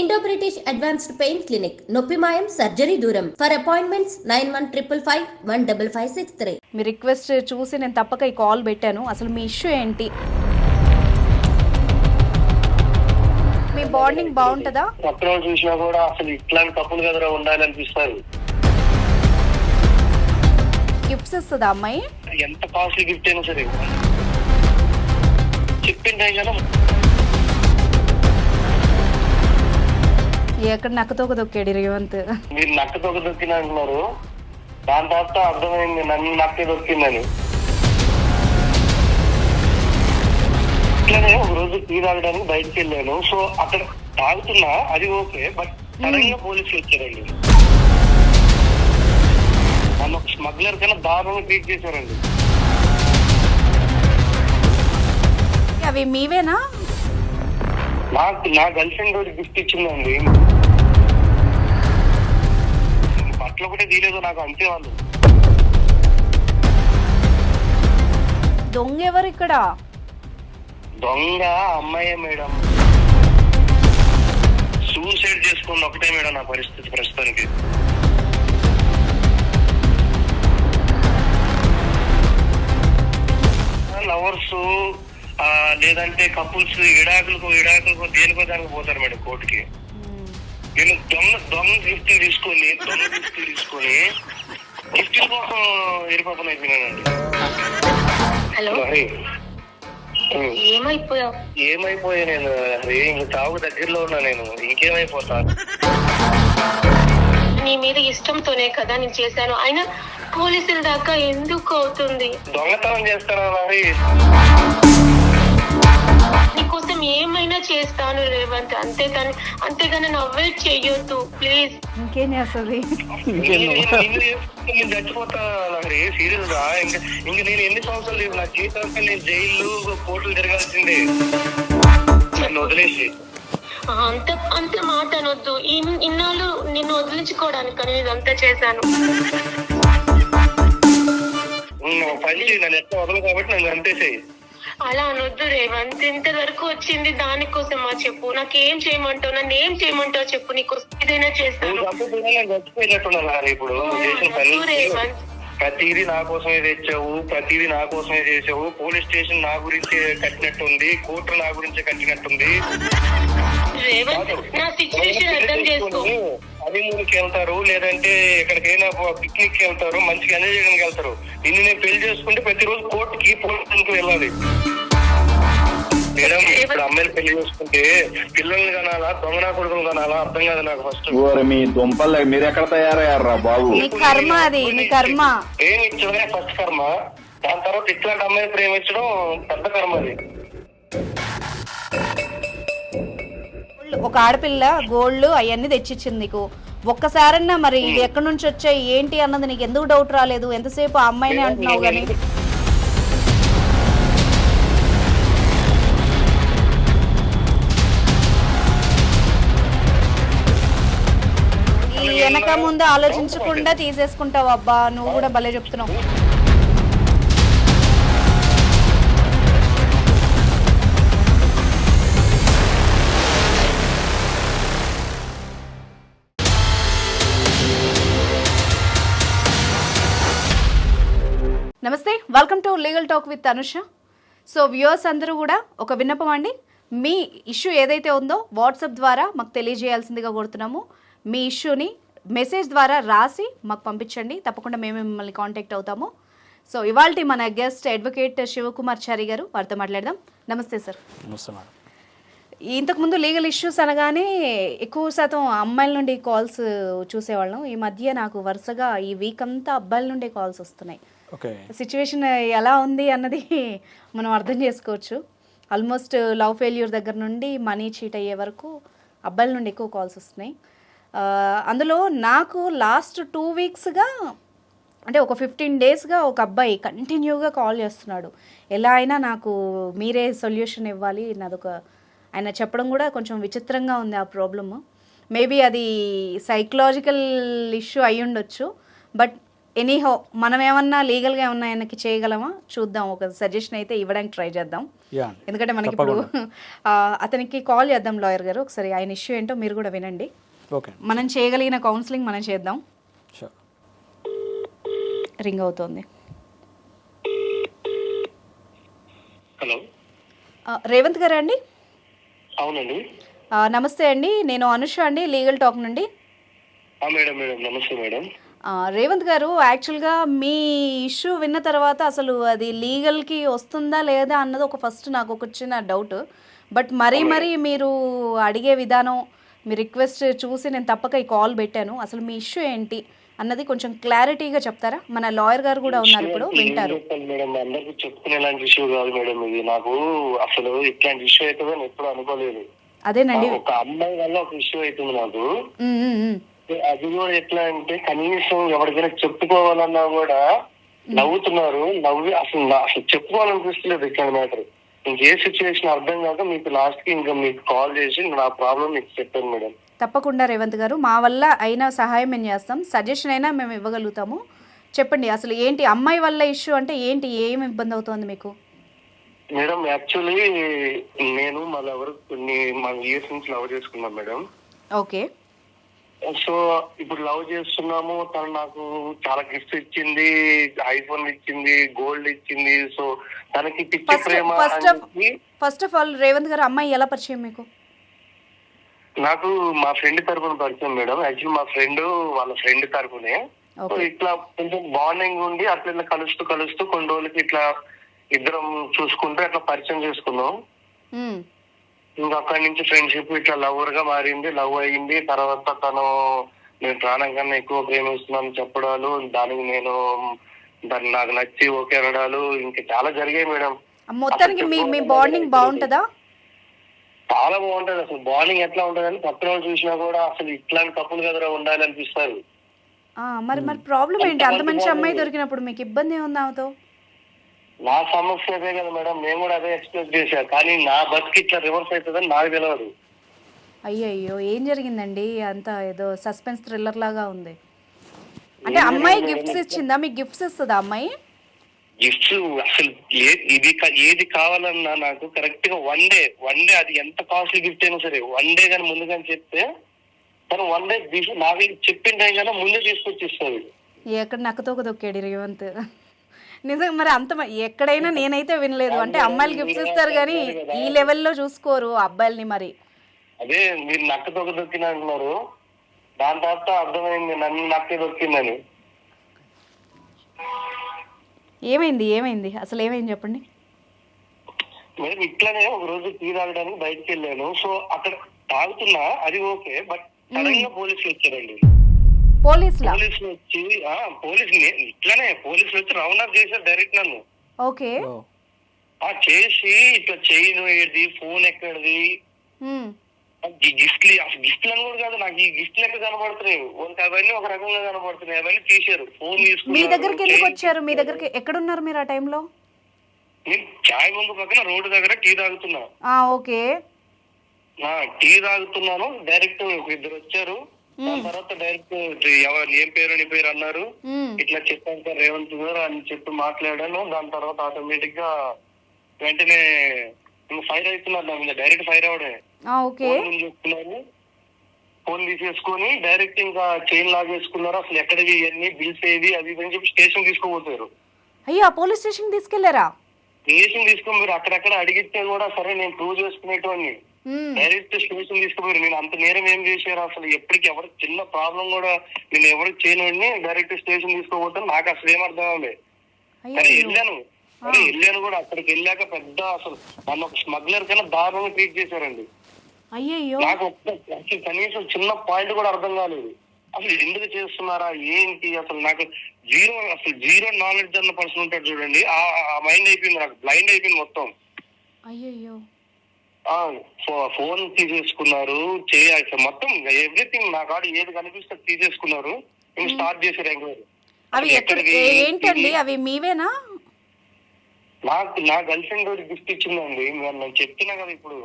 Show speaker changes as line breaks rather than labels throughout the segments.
Indo British advanced pain clinic, నొప్పి మాయం, surgery దూరం. For appointments 9155515563.
మీ రిక్వెస్ట్ చూసి నేను తప్పక ఈ కాల్ పెట్టాను. అసలు మీ ఇష్యూ ఏంటి? మీ బాండింగ్ బాగుంటుందా?
పక్కన చూసినా కూడా అసలు ఇట్లాంటి తప్పులు కదరా ఉండాలనిపిస్తారు.
గిఫ్ట్స్ ఇస్తుందా అమ్మాయి?
ఎంత కాస్ట్లీ గిఫ్ట్ అయినా సరే చెప్పింటే కదా.
ఎక్కడ నక్కతోక దొక్కాడు రేవంత్.
మీరు నక్కతోక దొక్కిన అంటున్నారు, దాని తర్వాత అర్థమైంది నన్ను నక్కే దొక్కిందని. ఇట్లానే ఒక రోజు టీ తాగడానికి బయటకు వెళ్ళాను. సో అక్కడ తాగుతున్నా, అది ఓకే. బట్ సడన్గా పోలీసులు వచ్చారండి. నన్ను ఒక స్మగ్లర్ కన్నా దారుణంగా ట్రీట్ చేశారండి.
అవి మీవేనా?
నా గర్ల్ ఫ్రెండ్ రోజు గిఫ్ట్ ఇచ్చిందండి. బట్టలు ఒకటే తీయలేదు నాకు, అంతే. వాళ్ళు
దొంగ ఎవరు ఇక్కడ?
దొంగ అమ్మాయే మేడం. సూసైడ్ చేసుకున్న ఒకటే మేడం నా పరిస్థితి ప్రస్తుతానికి. లవర్స్ లేదంటే కపుల్స్ విడాకులకు దేనికో దానికి పోతారు మేడం కోర్టుకి. నేను దొంగ గిఫ్ట్ తీసుకొని గిఫ్ట్ కోసం ఎరిపాపన అయిపోయినానండి. ఏమైపోయా నేను? ఇంక చావు దగ్గరలో ఉన్నా నేను, ఇంకేమైపోతా?
నీ మీద ఇష్టంతోనే కదా నేను చేశాను, అయినా పోలీసుల దాకా ఎందుకు అవుతుంది?
దొంగతనం చేస్తానా మరి?
నీకోసం ఏమైనా చేస్తాను రేవంత్, అంతేగాని నన్ను అవాయిడ్ చెయ్యొద్దు ప్లీజ్.
ఇంకేం చేస్తుంది?
నేను చచ్చిపోతా హరి, సీరియస్ గా. ఇంక నేను ఎన్ని సంవత్సరాలు లేదు నా జీవితాంతా నేను జైలు కోర్టులు తిరగాల్సిందే నన్ను వదిలేసి.
అంత మాట అనొద్దు. ఇన్నాళ్ళు నిన్ను వదిలించుకోవడానికి నేను ఇదంతా చేశాను.
పని నన్ను ఎట్లా వదలు కాబట్టి నన్ను అంతేసేయి.
అలా అనొద్దు రేవంత్. ఇంతవరకు వచ్చింది దానికోసమా చెప్పు? నాకేం చేయమంటావు? నన్ను ఏం చేయమంటావు చెప్పు? నీకోసం ఏదైనా చేస్తాను.
నేను చచ్చిపోయినట్టున్నా ఇప్పుడు చేసిన పని. ప్రతిదీ నా కోసమే తెచ్చావు, ప్రతిదీ నా కోసమే చేసావు. పోలీస్ స్టేషన్ నా గురించి కట్టినట్టుంది, కోర్టు నా గురించి కట్టినట్టుంది.
నా సిచ్యువేషన్ అర్థం చేసుకో.
హనీమూన్కి వెళ్తారు, లేదంటే ఎక్కడికైనా పిక్నిక్ వెళ్తారు, మంచిగా ఎంజాయ్ చేయడానికి వెళ్తారు. ఇన్ని నేను పెళ్లి చేసుకుంటే ప్రతిరోజు కోర్టుకి పోలీసులకు వెళ్ళాలి మేడం. ఇప్పుడు అమ్మాయిలు పెళ్లి చేసుకుంటే పిల్లల్ని కనాలా, దొంగనా కొడుకులు కనాలా అర్థం కాదు నాకు. ఫస్ట్
మీ దుంపలు మీరు ఎక్కడ తయారయ్యారా బాబు?
నీ కర్మ అది, నీ కర్మ.
ఏమి ఇచ్చడమే ఫస్ట్ కర్మ. దాని తర్వాత ఇట్లాంటి అమ్మాయిని ప్రేమించడం పెద్ద కర్మ అది.
ఒక ఆడపిల్ల గోల్డ్ అవన్నీ తెచ్చిచ్చింది నీకు. ఒక్కసారన్నా మరి ఇది ఎక్కడి నుంచి వచ్చాయి ఏంటి అన్నది నీకు ఎందుకు డౌట్ రాలేదు? ఎంతసేపు ఆ అమ్మాయిని అంటున్నావు కానీ. ఈ వెనక ముందు ఆలోచించకుండా తీసేసుకుంటావు. అబ్బా నువ్వు కూడా భలే చెప్తున్నావు. నమస్తే, welcome to legal talk with Anusha. So viewers అందరూ కూడా ఒక విన్నపం అండి, మీ ఇష్యూ ఏదైతే ఉందో వాట్సాప్ ద్వారా మాకు తెలియజేయాల్సిందిగా కోరుతున్నాము. మీ ఇష్యూని మెసేజ్ ద్వారా రాసి మాకు పంపించండి, తప్పకుండా మేము మిమ్మల్ని కాంటాక్ట్ అవుతాము. సో ఇవాల్టి మన గెస్ట్ అడ్వకేట్ శివకుమార్ చారి గారు, వారితో మాట్లాడదాం. నమస్తే సార్.
నమస్తే మేడం.
ఇంతకుముందు లీగల్ ఇష్యూస్ అనగానే ఎక్కువ శాతం అమ్మాయిల నుండి కాల్స్ చూసేవాళ్ళం. ఈ మధ్య నాకు వరుసగా ఈ వీక్ అంతా అబ్బాయిల నుండి కాల్స్ వస్తున్నాయి. సిచ్యువేషన్ ఎలా ఉంది అన్నది మనం అర్థం చేసుకోవచ్చు. ఆల్మోస్ట్ లవ్ ఫెయిల్యూర్ దగ్గర నుండి మనీ చీట్ అయ్యే వరకు అబ్బాయిల నుండి ఎక్కువ కాల్స్ వస్తున్నాయి. అందులో నాకు లాస్ట్ 2 వీక్స్గా అంటే ఒక 15 డేస్గా ఒక అబ్బాయి కంటిన్యూగా కాల్ చేస్తున్నాడు. ఎలా అయినా నాకు మీరే సొల్యూషన్ ఇవ్వాలి, నాదొక ఆయన చెప్పడం కూడా కొంచెం విచిత్రంగా ఉంది ఆ ప్రాబ్లమ్. మేబీ అది సైకలాజికల్ ఇష్యూ అయి ఉండొచ్చు. బట్ ఎనీహో మనం ఏమన్నా లీగల్గా ఏమన్నా ఆయనకి చేయగలమా చూద్దాం, ఒక సజెషన్ అయితే ఇవ్వడానికి ట్రై చేద్దాం.
యా
ఎందుకంటే మనకి ఇప్పుడు అతనికి కాల్ చేద్దాం లాయర్ గారు, ఒకసారి ఆయన ఇష్యూ ఏంటో మీరు కూడా వినండి.
ఓకే,
మనం చేయగలిగిన కౌన్సిలింగ్ మనం చేద్దాం.
షూర్.
రింగ్ అవుతోంది.
హలో,
రేవంత్ గారా అండి?
అవునండి.
నమస్తే అండి, నేను అనుష అండి, లీగల్ టాక్ నుండి.
మేడం మేడం నమస్తే మేడం.
రేవంత్ గారు, యాక్చువల్గా మీ ఇష్యూ విన్న తర్వాత అసలు అది లీగల్కి వస్తుందా లేదా అన్నది ఒక ఫస్ట్ నాకు ఒక చిన్న డౌట్. బట్ మరీ మీరు అడిగే విధానం, మీ రిక్వెస్ట్ చూసి నేను తప్పక ఈ కాల్ పెట్టాను. అసలు మీ ఇష్యూ ఏంటి అన్నది కొంచెం క్లారిటీగా చెప్తారా? మన లాయర్ గారు కూడా ఉన్నారు, ఇప్పుడు వింటారు.
మేడం, అందరికి చెప్పుకునే ఇలాంటి ఇష్యూ కాదు మేడం ఇది. నాకు అసలు ఇట్లాంటి ఇష్యూ అవుతుందని ఎప్పుడు అనుకోలేదు.
అదేనండి,
ఒక అమ్మాయి వల్ల ఒక ఇష్యూ అవుతుంది నాకు. అది కూడా ఎట్లా అంటే కనీసం ఎవరికైనా చెప్పుకోవాలన్నా కూడా నవ్వుతున్నారు. అసలు చెప్పుకోవాలనిపిస్తలేదు ఇట్లాంటి మ్యాటర్. ఇంకే సిచ్యువేషన్ అర్థం కాక మీకు లాస్ట్ కి ఇంకా మీకు కాల్ చేసి నా ప్రాబ్లం మీకు చెప్పాను మేడం.
తప్పకుండా రేవంత్ గారు, మా వల్ల అయిన సహాయం మేము చేస్తాం, సజెషన్ అయినా మేము ఇవ్వగలుగుతాము. చెప్పండి అసలు ఏంటి అమ్మాయి వల్ల ఇష్యూ అంటే ఏంటి, ఏం ఇబ్బంది అవుతుంది మీకు?
మేడం యాక్చువల్లీ నేను మా లవర్ కొన్ని ఇయర్స్ నుంచి లవ్ చేసుకున్నాం మేడం.
ఓకే.
సో ఇప్పుడు లవ్ చేస్తున్నాము. తను నాకు చాలా గిఫ్ట్స్ ఇచ్చింది, ఐఫోన్ ఇచ్చింది, గోల్డ్ ఇచ్చింది. సో తనకి పిచ్చి ప్రేమ.
ఫస్ట్ ఆఫ్ ఆల్ రేవంత్ గారు, అమ్మాయి ఎలా పరిచయం మీకు?
నాకు మా ఫ్రెండ్ తరపున పరిచయం మేడం. యాక్చువల్లీ మా ఫ్రెండ్ వాళ్ళ ఫ్రెండ్ తరపునే. సో ఇట్లా కొంచెం బాండింగ్ ఉండి అట్లా ఇట్లా కలుస్తూ కొన్ని రోజులకి ఇట్లా ఇద్దరం చూసుకుంటూ అట్లా పరిచయం చేసుకున్నాం. ఇంకా అక్కడి నుంచి ఫ్రెండ్షిప్ ఇట్లా లవర్ గా మారింది, లవ్ అయ్యింది. తర్వాత తను నేను ప్రాణం కన్నా ఎక్కువ ప్రేమిస్తున్నాను చెప్పడాలు, దానికి నేను దాన్ని నాకు నచ్చి ఓకే అనడాలు ఇంకా చాలా జరిగాయి మేడం.
మొత్తానికి మీ బాండింగ్ బాగుంటుందా?
చాలా బాగుంటది. అసలు బాండింగ్ ఎట్లా ఉంటది అని పక్కన వాళ్ళు చూసినా కూడా అసలు ఇట్లాంటి కప్పులు కదరా ఉండాలి అనిపిస్తారు.
మరి ప్రాబ్లం ఏంటి? అంత మంచి అమ్మాయి దొరికినప్పుడు మీకు ఇబ్బంది ఏముంది ఆమెతో?
నా సమస్య అదే కదా మేడం, నేను కూడా అదే ఎక్స్ప్రెస్ చేశా. కానీ నా బతికి ఇట్లా రివర్స్ అవుతుందని నాకు తెలియదు.
అయ్యో, ఏం జరిగిందండి? అంత ఏదో సస్పెన్స్ థ్రిల్లర్ లాగా ఉంది. అంటే అమ్మాయి గిఫ్ట్స్ ఇచ్చిందా? మీకు గిఫ్ట్స్ ఇస్తుందా అమ్మాయి?
గిఫ్ట్స్ అసలు ఏది కావాలన్నా నాకు కరెక్ట్ గా వన్ డే అది ఎంత కాస్ట్లీ గిఫ్ట్ అయినా సరే వన్ డే కానీ ముందుగానే చెప్తే తను వన్ డే నాకు చెప్పిన టైం కన్నా ముందే తీసుకొచ్చి ఇస్తుంది.
ఎక్కడ నక్కతోక దొక్కాడు రేవంత్ నిజంగా. మరి అంత ఎక్కడైనా నేనైతే వినలేదు. అంటే అమ్మాయిలు గిఫ్ట్స్ ఇస్తారు కానీ ఈ లెవెల్లో చూసుకోరు అబ్బాయిల్ని. మరి
అదే మీరు నక్కతోక దొక్కిన అంటున్నారు, దాని తర్వాత అర్థమైంది నన్ను నక్కే దొక్కిందని.
ఏమైంది అసలు ఏమైంది చెప్పండి.
మేడం ఇట్లానే ఒక రోజు టీ తాగడానికి బయటకు వెళ్ళాను. సో అక్కడ తాగుతున్నా, అది ఓకే. బట్ సడన్ గా పోలీసులు వచ్చారండి. పోలీసులు వచ్చి పోలీసులు వచ్చి రౌండ్ అప్ చేశారు డైరెక్ట్ నన్ను.
ఓకే.
చేసి ఇట్లా చైన్ ఏది, ఫోన్ ఎక్కడిది, గిఫ్ట్లు అని కూడా కాదు, నాకు ఈ గిఫ్ట్ లెక్క కనబడుతున్నాయి. అవన్నీ ఒక రకంగా కనబడుతున్నాయి. అవన్నీ తీశారు. ఫోన్ తీసుకుని
మీ దగ్గరికి ఎందుకు వచ్చారు? మీ దగ్గరికి ఎక్కడున్నారు మీరు ఆ టైంలో?
నేను చాయ్ ముందు పక్కన రోడ్డు దగ్గర టీ తాగుతున్నా.
ఓకే.
టీ తాగుతున్నాను. డైరెక్ట్ ఇద్దరు వచ్చారు. దాని తర్వాత డైరెక్ట్ ఏం పేరు నీ పేరు అన్నారు. ఇట్లా చెప్పాను సార్ రేవంత్ గారు అని చెప్పి మాట్లాడాను. దాని తర్వాత ఆటోమేటిక్ గా వెంటనే ఫైర్ అవుతున్నారు నా మీద. డైరెక్ట్ ఫైర్ అవడే. ఫోన్ చూస్తున్నారు. ఫోన్ తీసేసుకొని డైరెక్ట్ ఇంకా చైన్ లాగేసుకున్నారు. అసలు ఎక్కడికి ఇవన్నీ బిల్స్ ఏది అది అని చెప్పి స్టేషన్ తీసుకుపోతారు.
అయ్యా, పోలీస్ స్టేషన్ తీసుకెళ్లారా?
స్టేషన్ తీసుకుని మీరు అక్కడక్కడ అడిగితే కూడా సరే నేను ప్రూవ్ చేసుకునేటోని. డైరెక్ట్ స్టేషన్ తీసుకుపోయారు. నేను అంత నేరం ఏం చేశారు అసలు? ఎప్పటికి ఎవరికి చిన్న ప్రాబ్లం కూడా నేను ఎవరికి చేయను. డైరెక్ట్ స్టేషన్ తీసుకోపోతాను. నాకు అసలు ఏం అర్థం అవ్వలేదు. సరే వెళ్ళాను కూడా. అక్కడికి వెళ్ళాక పెద్ద అసలు నన్ను ఒక స్మగ్లర్ కన్నా దారుణంగా ట్రీట్ చేశారండి. నాకు అసలు కనీసం చిన్న పాయింట్ కూడా అర్థం కాలేదు. అసలు ఎందుకు చేస్తున్నారా ఏంటి అసలు? నాకు జీరో నాలెడ్జ్ అన్న పర్సన్ ఉంటాడు చూడండి, ఆ మైండ్ అయిపోయింది. నాకు బ్లైండ్ అయిపోయింది మొత్తం. ఫోన్ తీసేసుకున్నారు, మొత్తం ఎవ్రీథింగ్ నా కాడ ఏది కనిపిస్తే తీసేసుకున్నారు. స్టార్ట్ చేశారు ఎంక్వైరీ.
అవి ఏంటండి? అవి మీవేనా?
నా గర్ల్ ఫ్రెండ్ రోజు గిఫ్ట్ ఇచ్చిందండి. నేను చెప్తున్నా కదా ఇప్పుడు.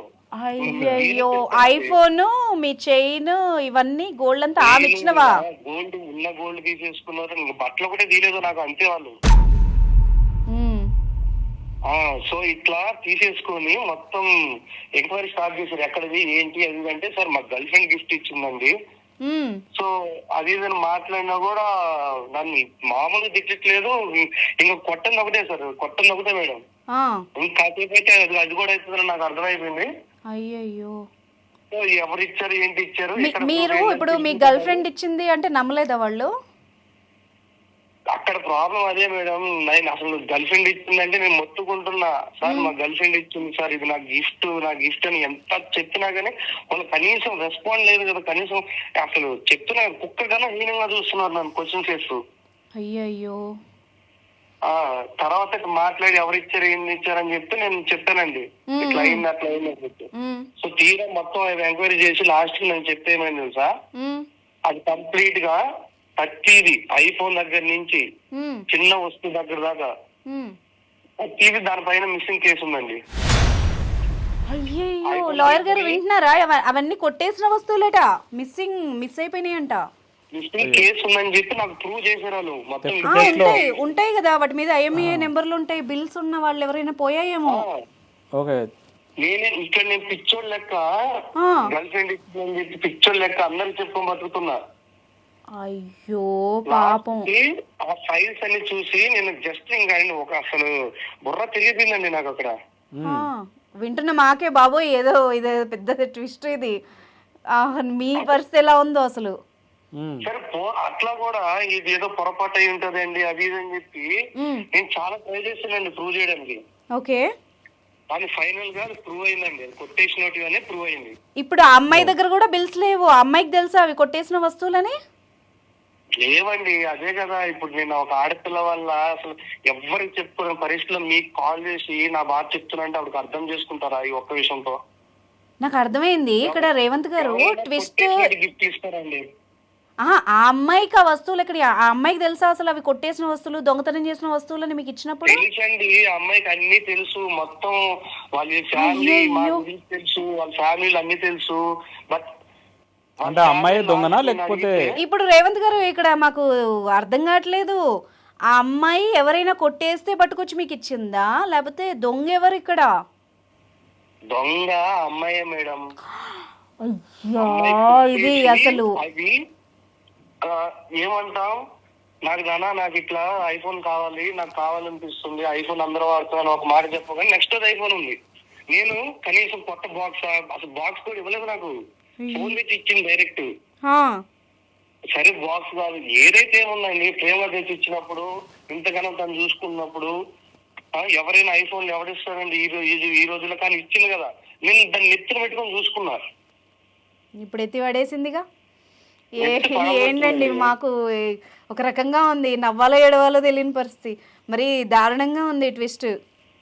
అయ్యో ఐఫోన్, మీ చైన్, ఇవన్నీ గోల్డ్ అంతా ఆమె ఇచ్చినవా?
గోల్డ్ తీసేసుకున్నారు, బట్టలు కూడా తీయలేదు నాకు, అంతే వాళ్ళు. సో ఇట్లా తీసేసుకొని మొత్తం ఎంక్వైరీ స్టార్ట్ చేశారు. ఎక్కడది ఏంటి అది అంటే, సార్ మా గర్ల్ ఫ్రెండ్ గిఫ్ట్ ఇచ్చిందండి. సో అది ఇదని మాట్లాడినా కూడా నన్ను మామూలుగా తిట్టట్లేదు. ఇంకా కొట్టంది ఒకటే సార్, కొట్టంది ఒకటే మేడం. కాకపోతే అది కూడా అవుతుందని నాకు అర్థమైపోయింది.
అయ్యో
ఎవరు ఇచ్చారు ఏంటి ఇచ్చారు?
మీరు ఇప్పుడు మీ గర్ల్ ఫ్రెండ్ ఇచ్చింది అంటే నమ్మలేదా వాళ్ళు?
అక్కడ ప్రాబ్లం అదే మేడం. నేను అసలు గర్ల్ ఫ్రెండ్ ఇచ్చిందంటే నేను మొత్తుకుంటున్నా, సార్ మా గర్ల్ ఫ్రెండ్ ఇచ్చింది సార్, ఇది నా గిఫ్ట్ అని ఎంత చెప్పినా గానీ వాళ్ళు కనీసం రెస్పాండ్ లేదు కదా. కనీసం అసలు చెప్తున్నా కుక్క కన్నా హీనంగా చూస్తున్నారు నన్ను క్వశ్చన్స్ చేస్తూ.
అయ్యయ్యో.
తర్వాత మాట్లాడి ఎవరిచ్చారు ఏం ఇచ్చారని చెప్తే నేను చెప్పానండి, ఇట్లా అయింది అట్లా అయింది అని చెప్పి. సో తీరా మొత్తం ఎంక్వైరీ చేసి లాస్ట్ కి నేను చెప్పేమని తెలుసా, అది కంప్లీట్ గా ప్రతిది ఐఫోన్ దగ్గర నుంచి చిన్న వస్తువు దగ్గర దాకా ప్రతిది దానిపైన మిస్సింగ్ కేసు ఉందండి.
అయ్యో లాయర్ గారు వింటున్నారా? అవన్నీ కొట్టేసిన వస్తువులట మిస్ అయిపోయినాయంట.
మిస్సింగ్ కేసు ఉందని చెప్పి నాకు ప్రూవ్ చేశారు వాళ్ళు మొత్తం.
ఉంటాయి కదా వాటి మీద IMEI నెంబర్లు ఉంటాయి, బిల్స్ ఉన్న వాళ్ళు ఎవరైనా పోయాయేమో.
నేనే ఇక్కడ నేను పిచ్చోడ్ లెక్క గర్ల్ ఫ్రెండ్ ఇచ్చిందని చెప్పి పిచ్చోడ్ లెక్క అందరికి చెప్పుకొని బతుకుతున్నా.
అయ్యో పాపం.
ఆ ఫైల్స్ అన్ని చూసి నేను జస్ట్ ఇంకా ఒక అసలు బుర్ర తెలియదండి నాకు అక్కడ.
వింటున్న మాకే బాబోయ్ ఏదో ఇదే పెద్ద ట్విస్ట్ ఇది. మీ పరిస్థితి ఎలా ఉందో అసలు.
సరే అట్లా కూడా ఇది ఏదో పొరపాటు అయి ఉంటదండి అది ఇది అని చెప్పి నేను చాలా ట్రై చేశానండి ప్రూవ్ చేయడానికి.
ఓకే,
కానీ ఫైనల్ గా ప్రూవ్ అయిందండి, కొట్టేసినట్టుగానే ప్రూవ్ అయింది.
ఇప్పుడు ఆ అమ్మాయి దగ్గర కూడా బిల్స్ లేవు. అమ్మాయికి తెలుసా అవి కొట్టేసిన వస్తువులని?
లేవండి, అదే కదా ఇప్పుడు నేను ఒక ఆడపిల్ల వల్ల అసలు ఎవరికి చెప్పుకునే పరిస్థితిలో మీకు కాల్ చేసి నా బాధ చెప్తున్నా అంటే అప్పుడు అర్థం చేసుకుంటారా ఈ ఒక్క విషయంతో?
నాకు అర్థమైంది. ఇక్కడ రేవంత్ గారు ట్విస్ట్
గిఫ్ట్ ఇస్తారండి.
ఆ అమ్మాయికి ఆ వస్తువులు ఎక్కడ? ఆ అమ్మాయికి తెలుసా అసలు అవి కొట్టేసిన వస్తువులు, దొంగతనం చేసిన వస్తువులని మీకు ఇచ్చినప్పుడు?
తెలుసండి, అమ్మాయికి అన్ని తెలుసు, మొత్తం వాళ్ళ ఫ్యామిలీ తెలుసు, వాళ్ళ ఫ్యామిలీలు అన్ని తెలుసు. బట్
అంటే అమ్మాయి దొంగనా లేకపోతే?
ఇప్పుడు రేవంత్ గారు ఇక్కడ మాకు అర్థం కావట్లేదు. ఆ అమ్మాయి ఎవరైనా కొట్టేస్తే పట్టుకొచ్చి మీకు ఇచ్చిందా, లేకపోతే దొంగ ఎవరు ఇక్కడ?
దొంగ అమ్మాయే మేడం.
ఇది అసలు
అది ఏమంటాం, నాకు ఇట్లా ఐఫోన్ కావాలి, నాకు కావాలనిపిస్తుంది, ఐఫోన్ అందరూ వాడుతున్నాను ఒక మాట చెప్పగానే నెక్స్ట్ అది ఐఫోన్ ఉంది. నేను కనీసం కొత్త బాక్స్, అసలు బాక్స్ కూడా ఇవ్వలేదు, నాకు ఫోన్ తెచ్చి ఇచ్చింది డైరెక్ట్. సరే బాక్స్ కాదు ఏదైతే ఏముందండి, ప్రేమ తెచ్చి ఇచ్చినప్పుడు ఇంతగానో తను చూసుకున్నప్పుడు ఎవరైనా ఐఫోన్ ఎవరిస్తారండి ఈ రోజుల్లో? కానీ ఇచ్చింది కదా, నేను దాన్ని నెత్తిన పెట్టుకొని చూసుకున్నా.
ఇప్పుడు ఎత్తి పడేసిందిగా. ఏంటండి మాకు ఒక రకంగా ఉంది, నవ్వాలో ఏడవాలో తెలియని పరిస్థితి. మరి దారుణంగా ఉంది ట్విస్ట్.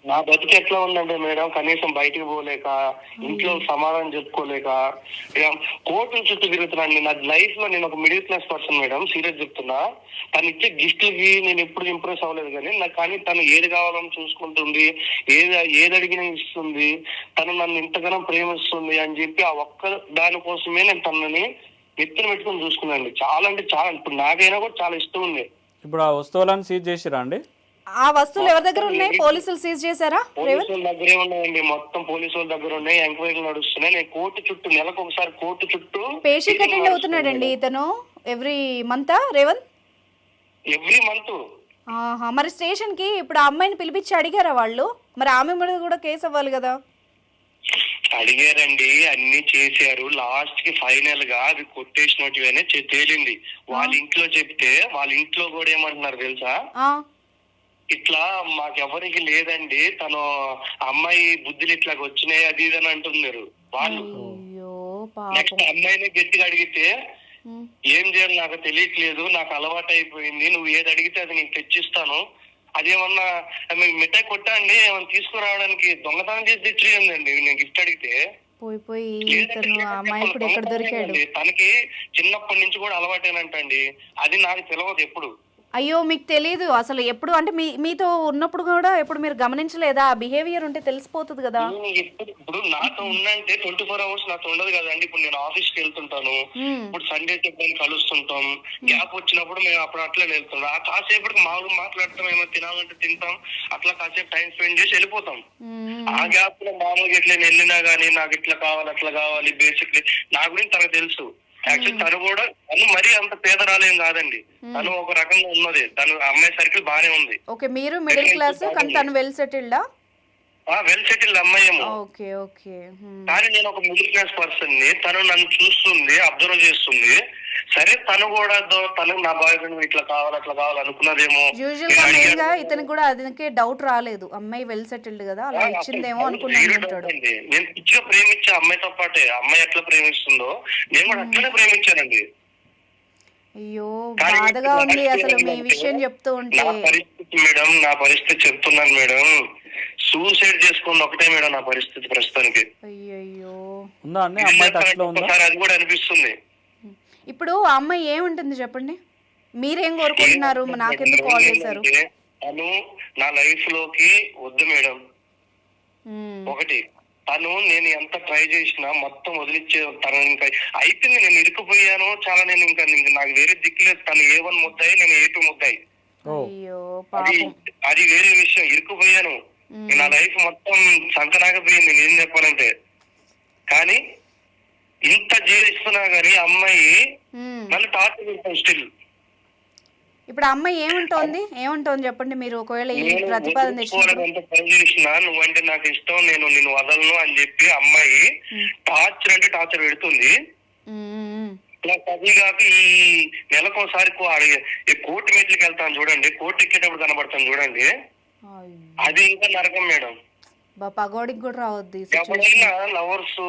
నా బతుకు ఎట్లా ఉందంటే మేడం, కనీసం బయటకు పోలేక, ఇంట్లో సమాధానం చెప్పుకోలేక కోర్టుల చుట్టూ తిరుగుతున్నాను. నా లైఫ్ లో నేను ఒక middle class person madam, serious చెప్తున్నా. తను ఇచ్చే గిఫ్ట్లకి నేను ఎప్పుడు ఇంప్రెస్ అవ్వలేదు, కానీ తను ఏది కావాలని చూసుకుంటుంది, ఏది అడిగినా ఇస్తుంది, తను నన్ను ఇంతగానో ప్రేమిస్తుంది అని చెప్పి ఆ ఒక్క దానికోసమే నేను తనని ఎత్తున పెట్టుకుని చూసుకున్నాను. చాలా అంటే చాలా, ఇప్పుడు నాకైనా కూడా చాలా ఇష్టం ఉంది.
ఇప్పుడు ఆ వస్తువులను సీజ్ చేసిరా అండి?
ఆ వస్తువులు ఎవరి దగ్గర ఉన్నాయి? పోలీసులు సీజ్ చేశారా?
పోలీసుల దగ్గరే ఉన్నాయండి, మొత్తం పోలీసుల దగ్గర ఉన్నాయి, ఎంక్వైరీలు నడుస్తున్నాయి. నేను కోర్టు చుట్టూ నెలకు ఒకసారి కోర్టు చుట్టూ
పేషెంట్ అటెండ్ అవుతున్నాడండి ఇతను every month. Revanth
every month.
మరి స్టేషన్ కి ఇప్పుడు ఆ అమ్మాయిని పిలిపించి అడిగారా వాళ్ళు? మరి ఆమె మీద కూడా కేసు అవ్వాలి కదా?
అడిగారండి, అన్ని చేశారు. లాస్ట్ కి ఫైనల్ గా అది కొట్టేసినట్టుగానే తేలింది. వాళ్ళ ఇంట్లో చెప్తే వాళ్ళ ఇంట్లో కూడా ఏమంటున్నారు తెలుసా, ఇట్లా మాకెవరికి లేదండి, తను అమ్మాయి బుద్ధులు ఇట్లాగ వచ్చినాయి అది ఇది అని అంటున్నారు వాళ్ళు. నెక్స్ట్ అమ్మాయిని గట్టిగా అడిగితే ఏం చేయాలి నాకు తెలియట్లేదు, నాకు అలవాటు అయిపోయింది, నువ్వు ఏది అడిగితే అది నేను తెచ్చిస్తాను, అదేమన్నా మిఠాయి కొట్టా అండి ఏమన్నా తీసుకురావడానికి దొంగతనం చేసి తెచ్చియండి నేను గిఫ్ట్ అడిగితే. తనకి చిన్నప్పటి నుంచి కూడా అలవాటేనంటండి, అది నాకు తెలియదు ఎప్పుడు.
అయ్యో మీకు తెలియదు అసలు ఎప్పుడు అంటే మీతో ఉన్నప్పుడు కూడా ఎప్పుడు మీరు గమనించలేదా? బిహేవియర్ ఉంటే తెలిసిపోతుంది కదా.
ఇప్పుడు నాతో ఉందంటే 24 hours నాతో ఉండదు కదండి. ఇప్పుడు నేను ఆఫీస్కి వెళ్తుంటాను, ఇప్పుడు సండే చెప్పని కలుస్తుంటాం, గ్యాప్ వచ్చినప్పుడు మేము అప్పుడు అట్లా వెళ్తాం. ఆ కాసేపటికి మామూలుగా మాట్లాడతాం, ఏమో తినాలంటే తింటాం, అట్లా కాసేపు టైం స్పెండ్ చేసి వెళ్ళిపోతాం. ఆ గ్యాప్ లో మామూలుగా ఇట్లా వెళ్ళినా గానీ నాకు ఇట్లా కావాలి అట్లా కావాలి, బేసిక్లీ నా గురించి తనకు తెలుసు. యాక్చువల్లీ తను కూడా మరీ అంత పేదరాలేం కాదండి, తను ఒక రకంగా ఉన్నది, తను అమ్మాయి సర్కిల్ బానే ఉంది.
ఓకే, మీరు మిడిల్ క్లాస్ కానీ తను వెల్ సెటిల్డా?
వెల్ సెటిల్డ్ అమ్మాయి ఏమో.
Okay okay.
కానీ నేను ఒక మిడిల్ క్లాస్ పర్సన్ ని, తను నన్ను చూస్తుంది, అబ్జర్వ్ చేస్తుంది. సరే తను కూడా తను నా బాయ్ ఫ్రెండ్ ఇట్లా కావాలి అట్లా కావాలి అనుకున్నదేమో.
యూజువల్ గా మెయిన్ గా ఇతనికి కూడా అదికే డౌట్ రాలేదు, అమ్మాయి వెల్ సెటిల్డ్ కదా అలా ఇచ్చిందేమో అనుకున్నాడు.
నేను పిచ్చిగా ప్రేమించే అమ్మాయితో పాటే, అమ్మాయి ఎట్లా ప్రేమిస్తుందో నేను కూడా అట్లనే ప్రేమించానండి.
అయ్యో బాధగా ఉంది అసలు మీ విషయం చెప్తూ ఉంటే.
మేడం నా పరిస్థితి చెప్తున్నాను మేడం, సూసైడ్ చేసుకున్న ఒకటే మేడం నా పరిస్థితి ప్రస్తుతానికి.
అయ్యో
ఉందా అండి అమ్మాయి టచ్ లో ఉందా?
అది కూడా అనిపిస్తుంది.
ఇప్పుడు ఆ అమ్మాయి ఏముంటుంది చెప్పండి, మీరేం కోరుకుంటున్నారు? నాకెందుకు కాల్ చేశారు?
తను నా లైఫ్ లోకి వద్దు మేడం. ఒకటి, తను నేను ఎంత ట్రై చేసినా మొత్తం వదిలిచ్చే, తను ఇంకా అయిపోయింది, నేను ఇరుక్కుపోయాను చాలా, నేను ఇంకా నాకు వేరే దిక్కులేదు. తను A1 ముద్దాయి, నేను A2 ముద్దాయి. అది వేరే విషయం, ఇరుక్కుపోయాను. నా లైఫ్ మొత్తం సంకనాకపోయింది నేను చెప్పాలంటే. కానీ ఇంత జీవిస్తున్నా గానీ అమ్మాయి నన్ను టార్చర్ చేస్తాను స్టిల్.
ఇప్పుడు ఆ అమ్మాయి ఏముంటోంది చెప్పండి మీరు, ఒకవేళ ఈ ప్రతిపాదన
చేసినా నువ్వంటే నాకు ఇష్టం, నేను నిన్ను వదలను అని చెప్పి అమ్మాయి టార్చర్ అంటే టార్చర్ పెడుతుంది. అది కాక ఈ నెలకోసారి కోర్టు మెట్లకి వెళ్తాను చూడండి, కోర్టు ఎక్కేటప్పుడు కనబడతాను చూడండి, అది ఇంకా నరకం మేడం.
పగోడికి కూడా రావద్దు.
ఎవరైనా లవర్స్